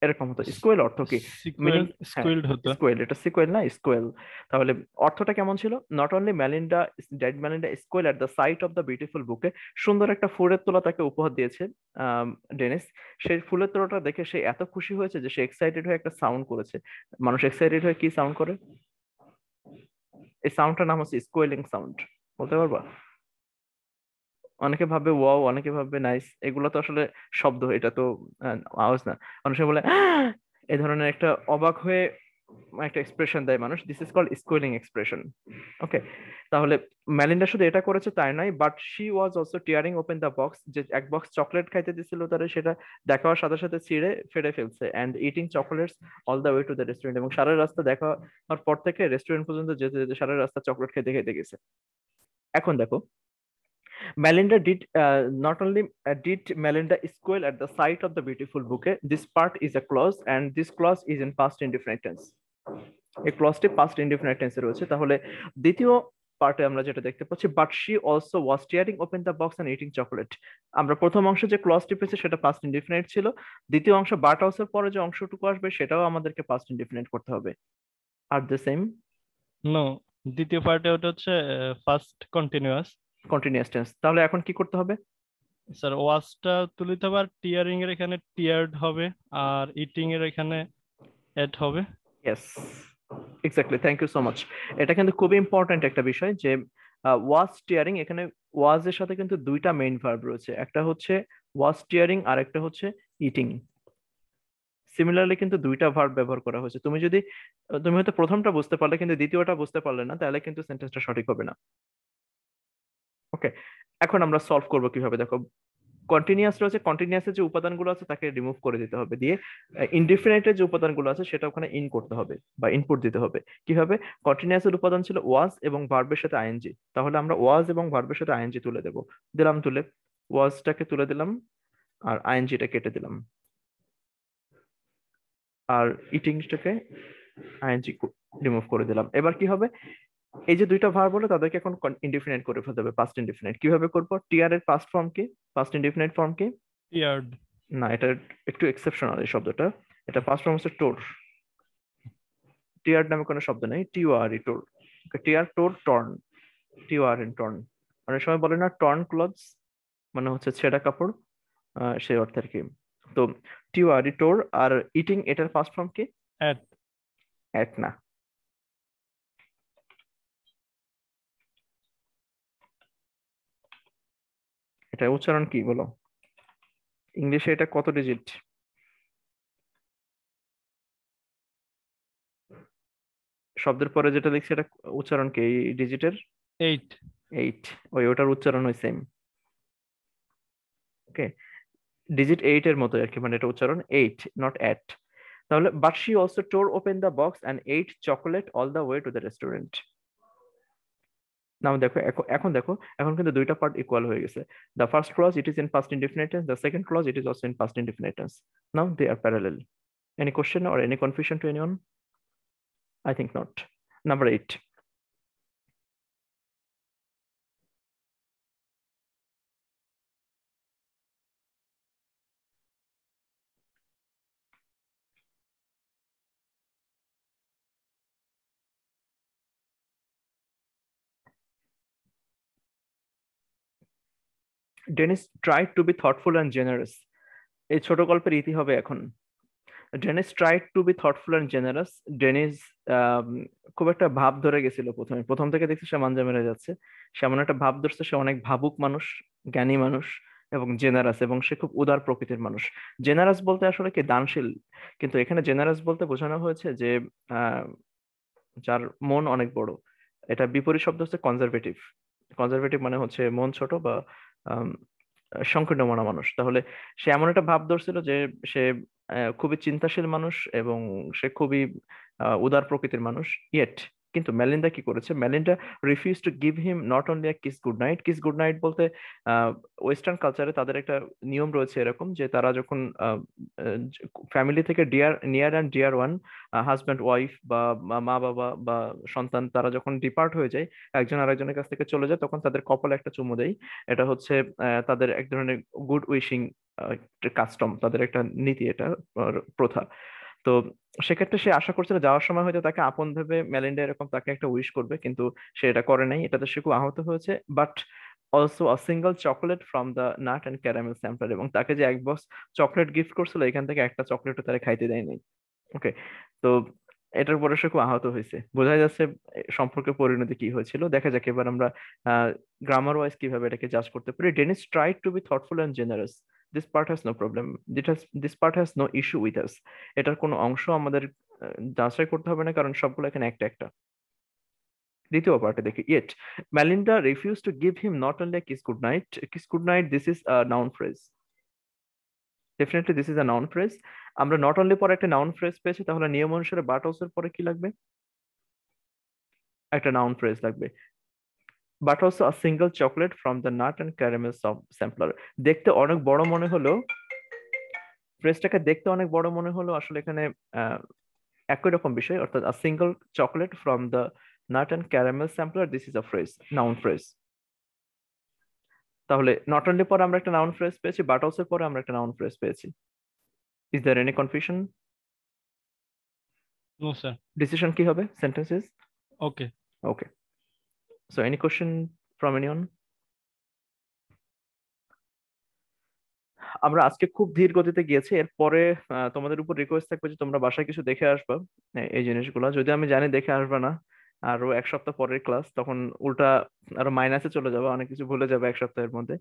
এরকম হতো। স্কুয়েল অর্থ কি? স্কুইলড হতো। স্কুয়েল, এটা সিকুয়েল না, স্কুয়েল। তাহলে অর্থটা কেমন ছিল? Not only Melinda did Melinda squeal at the sight of the beautiful bouquet, সুন্দর একটা ফুলের তোলা তাকে উপহার দিয়েছে ডেনিস। সেই ফুলের তোলাটা দেখে সে এত খুশি হয়েছে যে সে এক্সাইটেড হয়ে একটা সাউন্ড করেছে। মানুষ এক্সাইটেড হয়ে কি সাউন্ড করে? এই সাউন্ডটার নাম হচ্ছে স্কুয়েলিং সাউন্ড। বলতে পারবা? অনেকে ভাবে ওয়াও, অনেকে ভাবে নাইস, এগুলো তো আসলে শব্দ, এটা তো আওয়াজ না। মানুষে বলে এই ধরনের একটা অবাক হয়ে একটা এক্সপ্রেশন দেয় মানুষ, দিস ইজ কল্ড স্কুইলিং এক্সপ্রেশন। ওকে, তাহলে মেলিন্ডা শুধু এটা করেছে তাই নয়, but she was also tearing open the box, যে এক বক্স চকলেট খাইতে দিছিল তারা, সেটা দেখা হওয়ার সাথে সাথে ছিঁড়ে ফেড়ে ফেলছে, and eating chocolates all the way to the restaurant, এবং সারা রাস্তা দেখা হওয়ার পর থেকে রেস্টুরেন্ট পর্যন্ত যেতে যেতে সারা রাস্তা চকলেট খেতে খেতে গেছে। এখন দেখো, Melinda did not only did Melinda squeal at the sight of the beautiful bouquet. This part is a clause, and this clause is in past indefinite tense. এই ক্লজটি পাস্ট ইনডিফিনিট টেন্সে রয়েছে। তাহলে দ্বিতীয় পার্টে আমরা যেটা দেখতে পাচ্ছি, but she also was tearing open the box and eating chocolate. আমরা প্রথম অংশে যে ক্লজটি পেয়েছি সেটা পাস্ট ইনডিফিনিট ছিল, দ্বিতীয় অংশ বাট হাউসের পরে যে অংশটুকু আসবে সেটাও আমাদেরকে পাস্ট ইনডিফিনিট করতে হবে। Are the same? নো, দ্বিতীয় পার্টে ওটা হচ্ছে ফার্স্ট কন্টিনিউয়াস কন্টিনিউয়াস টেন্স। তাহলে এখন কি করতে হবে? স্যার ওয়াজটা তুলিতে হবে, আর টিয়ারিং এর এখানে টিয়ার্ড হবে, আর ইটিং এর এখানে এড হবে। Yes, exactly, thank you so much. এটা কিন্তু খুবই ইম্পর্ট্যান্ট একটা বিষয় যে ওয়াজ টিয়ারিং, এখানে ওয়াজ এর সাথে কিন্তু দুইটা মেইন ভার্ব রয়েছে, একটা হচ্ছে ওয়াজ টিয়ারিং আর একটা হচ্ছে ইটিং। সিমিলারলি কিন্তু দুইটা ভার্ব ব্যবহার করা হয়েছে। তুমি হয়তো প্রথমটা বুঝতে পারলে কিন্তু দ্বিতীয়টা বুঝতে পারলে না, তাহলে কিন্তু সেন্টেন্সটা সঠিক হবে না। ওকে, এখন আমরা সলভ করব কিভাবে, দেখো কন্টিনিউয়াস রয়েছে, কন্টিনিউয়াসের যে উপাদানগুলো আছে তাকে রিমুভ করে দিতে হবে, দিয়ে ইনডিফিনিটের যে উপাদানগুলো আছে সেটা ওখানে ইন করতে হবে বা ইনপুট দিতে হবে। কিভাবে? কন্টিনিউয়াসের উপাদান ছিল ওয়াজ এবং ভার্বের সাথে আইএনজি, তাহলে আমরা ওয়াজ এবং ভার্বের সাথে আইএনজি তুলে দেব। দিলাম তুলে, ওয়াজটাকে তুলে দিলাম আর আইএনজিটা কেটে দিলাম, আর ইটিংটাকে আইএনজি রিমুভ করে দিলাম। এবার কি হবে, এই যে দুইটা ভার্ব হলো তাদেরকে এখন ইনডিফিনিট করে ফেলতে হবে, পাস্ট ইনডিফিনিট। কিভাবে করব? টিআর এর পাস্ট ফর্ম কি, পাস্ট ইনডিফিনিট ফর্ম কি? টিয়ার্ড। না, এটা একটু এক্সেপশনাল এই শব্দটা, এটা পাস্ট ফর্ম হচ্ছে টোর। টিআর নামে কোনো শব্দ নেই, টিওআর ই, টোর। টিআর, টোর, টর্ন, টিওআর ইন টর্ন। অনেক সময় বলে না টর্ন ক্লথস, মানে হচ্ছে ছেঁড়া কাপড়, সেই অর্থে আর কি। তো টিওআর ই, টোর। আর ইটিং, এটার ফার্স্ট ফর্ম কি? এড। এট না, এটা উচ্চারণ কি বলো? ইংলিশে এটা কত ডিজিট? শব্দের পরে যেটা লিখছি এটা উচ্চারণ কি এই ডিজিটের? 8। 8। ওটার উচ্চারণ হয় সেম। ওকে, ডিজিট 8 এর মতো আর কি, মানে এটা উচ্চারণ 8, নট অ্যাট। তাহলে but she also tore open the box and ate chocolate all the way to the restaurant. Now দেখো, এখন দেখো, এখন কিন্তু দুইটা পার্ট ইকুয়াল হয়ে গেছে। The first clause it is in past indefinite tense, the second clause it is also in past indefinite tense. Now they are parallel. Any question or any confusion to anyone? I think not. Number 8. Dennis tried to be thoughtful and generous. এই ছোট গল্পের ইতি হবে এখন। Dennis tried to be thoughtful and generous. Dennis খুব একটা ভাব ধরে গেছিল, প্রথম থেকে দেখছি সে মাঞ্জা মেরে যাচ্ছে, সে এমন একটা ভাব ধরছে, সে অনেক ভাবুক মানুষ, জ্ঞানী মানুষ এবং জেনারাস, এবং সে খুব উদার প্রকৃতির মানুষ। জেনারাস বলতে আসলে কি দানশীল, কিন্তু এখানে জেনারাস বলতে বোঝানো হয়েছে যে যার মন অনেক বড়। এটা বিপরীত শব্দ হচ্ছে কনজারভেটিভ। কনজারভেটিভ মানে হচ্ছে মন ছোট বা সংকীর্ণ মনা মানুষ। তাহলে সে এমন একটা ভাব ধরছিল যে সে খুবই চিন্তাশীল মানুষ এবং সে খুবই উদার প্রকৃতির মানুষ। ইয়েট কিন্তু মেলিন্ডা কি করেছে, Melinda refuse to give him not only a kiss good night. Kiss good night বলতে ওয়েস্টার্ন কালচারে তাদের একটা নিয়ম রয়েছে এরকম, যে তারা যখন ফ্যামিলি থেকে near and deer one, husband wife বা মা বাবা বা সন্তান, তারা যখন ডিপার্ট হয়ে যায়, একজন আরেকজনের কাছ থেকে চলে যায়, তখন তাদের কপালে একটা চুমু দেয়। এটা হচ্ছে তাদের এক ধরনের গুড উইশিং কাস্টম, তাদের একটা নীতি, এটা প্রথা। তো সেক্ষেত্রে সে আশা করছিল যাওয়ার সময় হয়তো তাকে আপন ভেবে মেলিন্ডা এরকম তাকে একটা উইশ করবে, কিন্তু সে এটা করে নাই, এটাতে সে খুব আহত হয়েছে। But also a single chocolate from the nut and caramel sampler, এবং তাকে যে এক বক্স চকলেট গিফট করছিল এখান থেকে একটা চকলেটও তারা খাইতে দেয়নি। ওকে, তো এটার পরে সে খুব আহত হয়েছে, বোঝা যাচ্ছে সম্পর্কের পরিণতি কি হয়েছিল। দেখা যাক এবার আমরা গ্রামার ওয়াইজ কিভাবে এটাকে জাজ করতে পারি। Dennis tried to be thoughtful and generous, this part has no problem, this part has no issue with us. এটার কোনো অংশ আমাদের যাচাই করতে হবে না, কারণ সবগুলো এখানে একটা একটা। দ্বিতীয় পার্টে দেখি, yet Melinda refuse to give him not only kiss good night. Kiss good night, this is a noun phrase, definitely this is a noun phrase. আমরা নট অনলি পরে একটা নাউন ফ্রেজ পেয়েছি, তাহলে নিয়ম অনুসারে বাট অলসোর পরে কি লাগবে? একটা নাউন ফ্রেজ লাগবে। But also a single chocolate from the nut and caramel sampler. দেখতে অনেক বড় মনে হলো, ফ্রেজটাকে দেখতে অনেক বড় মনে হলো, আসলে এখানে একই রকম বিষয়, অর্থাৎ a single chocolate from the nut and caramel sampler, this is a phrase, noun phrase. তাহলে নট অনলি পরে আমরা একটা নাউন ফ্রেজ পেয়েছি, বাট অলসো পরে আমরা একটা নাউন ফ্রেজ পেয়েছি। Is there any confusion? No sir. Decision কি হবে? Sentences. Okay. Okay, so any question from anyone? আমরা আজকে খুব ধীর গতিতে গিয়েছি, এরপরে তোমাদের উপর রিকোয়েস্ট থাকবে যে তোমরা বাসায় কিছু দেখে আসবা এই জিনিসগুলো। যদি আমি জানি দেখে আসবে না, আরো এক সপ্তাহ পরের ক্লাস, তখন উল্টা আরো মাইনাসে চলে যাবে, অনেক কিছু ভুলে যাবে এক সপ্তাহের মধ্যে।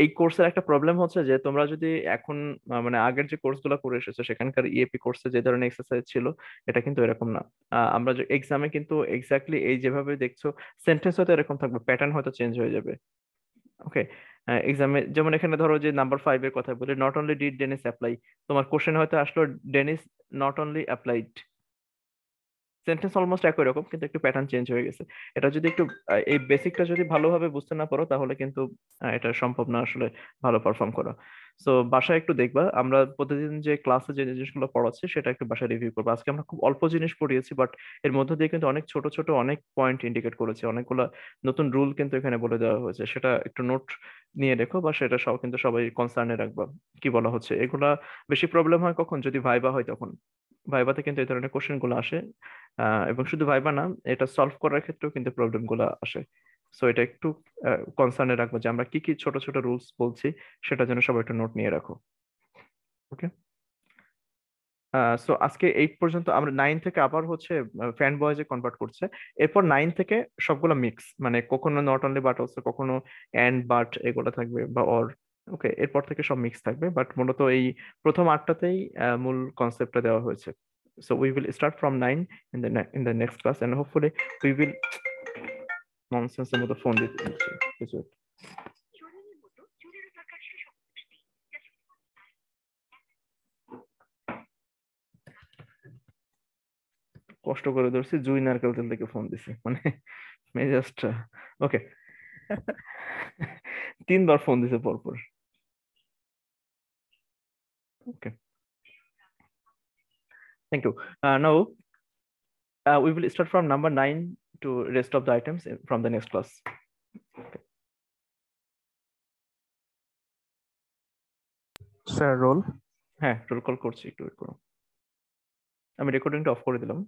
এই কোর্সের একটা প্রবলেম হচ্ছে যে তোমরা যদি এখন মানে আগের যে কোর্সগুলো করে এসেছো সেখানকার ইএপি কোর্সে যে ধরনের এক্সারসাইজ ছিল, এটা কিন্তু এরকম না। আমরা যে এক্সামে কিন্তু এক্স্যাক্টলি এই যেভাবে দেখছো সেন্টেন্স হয়তো এরকম থাকবে, প্যাটার্ন হয়তো চেঞ্জ হয়ে যাবে। ওকে, এক্সামে যেমন এখানে ধরো যে নাম্বার 5 এর কথা বলি, not only did Dennis apply, তোমার কোশ্চেন হয়তো আসলো Dennis not only applied, sentence almost একই রকম কিন্তু একটু প্যাটার্ন চেঞ্জ হয়ে গেছে। এটা যদি একটু এই বেসিকটা যদি ভালোভাবে বুঝতে না পারো তাহলে কিন্তু এটা সম্ভব না আসলে ভালো পারফর্ম করা। সো বাসায় একটু দেখবা, আমরা প্রতিদিন যে ক্লাসে যে জিনিসগুলো পড়াচ্ছি সেটা একটু বাসায় রিভিউ করবো। আজকে আমরা খুব অল্প জিনিস পড়িয়েছি, বাট এর মধ্যে দিয়ে কিন্তু অনেক ছোট ছোট অনেক পয়েন্ট ইন্ডিকেট করেছে, অনেকগুলো নতুন রুল কিন্তু এখানে বলে দেওয়া হয়েছে। সেটা একটু নোট নিয়ে রেখো, বা সেটা সব কিন্তু সবাই কনসার্নে রাখবা কি বলা হচ্ছে। এগুলা বেশি প্রবলেম হয় কখন? যদি ভাইবা হয় তখন। ভাইবাতে কিন্তু এই ধরনের কোশ্চেন গুলো আসে, এবং শুধু ভাইবা না, এটা সলভ করার ক্ষেত্রেও কিন্তু প্রবলেম গুলো আসে। সো এটা একটু কনসার্নে রাখবো যে আমরা কি কি ছোট ছোট রুলস বলছি, সেটা যেন সবাই একটু নোট নিয়ে রাখো। ওকে, সো আজকে 8 পর্যন্ত। আমরা 9 থেকে আবার হচ্ছে ফ্যান বয়েজে কনভার্ট করছে। এরপর 9 থেকে সবগুলো মিক্স, মানে কখনো নট অনলি বাট অলসো, কখনো এন্ড বাট এগুলো থাকবে, বা অর। ওকে, এরপর থেকে সব মিক্স থাকবে, বাট মূলত এই প্রথম 8টাতেই মূল কনসেপ্টটা দেওয়া হয়েছে। So we will start from 9 in the next class, and hopefully we will nonsense এর মতো ফোন দিতে কিছু। কষ্ট করে ধরছি, জুই নারকেল তেল থেকে ফোন দিছে, মানে মেজাজটা। ওকে, 3বার ফোন দিছে পরপর। ওকে, thank you. Now we will start from number 9 to rest of the items from the next class. Sir, roll. হ্যাঁ, রোল কল করছি, একটু ওয়েট করো, আমি রেকর্ডিংটা অফ করে দিলাম।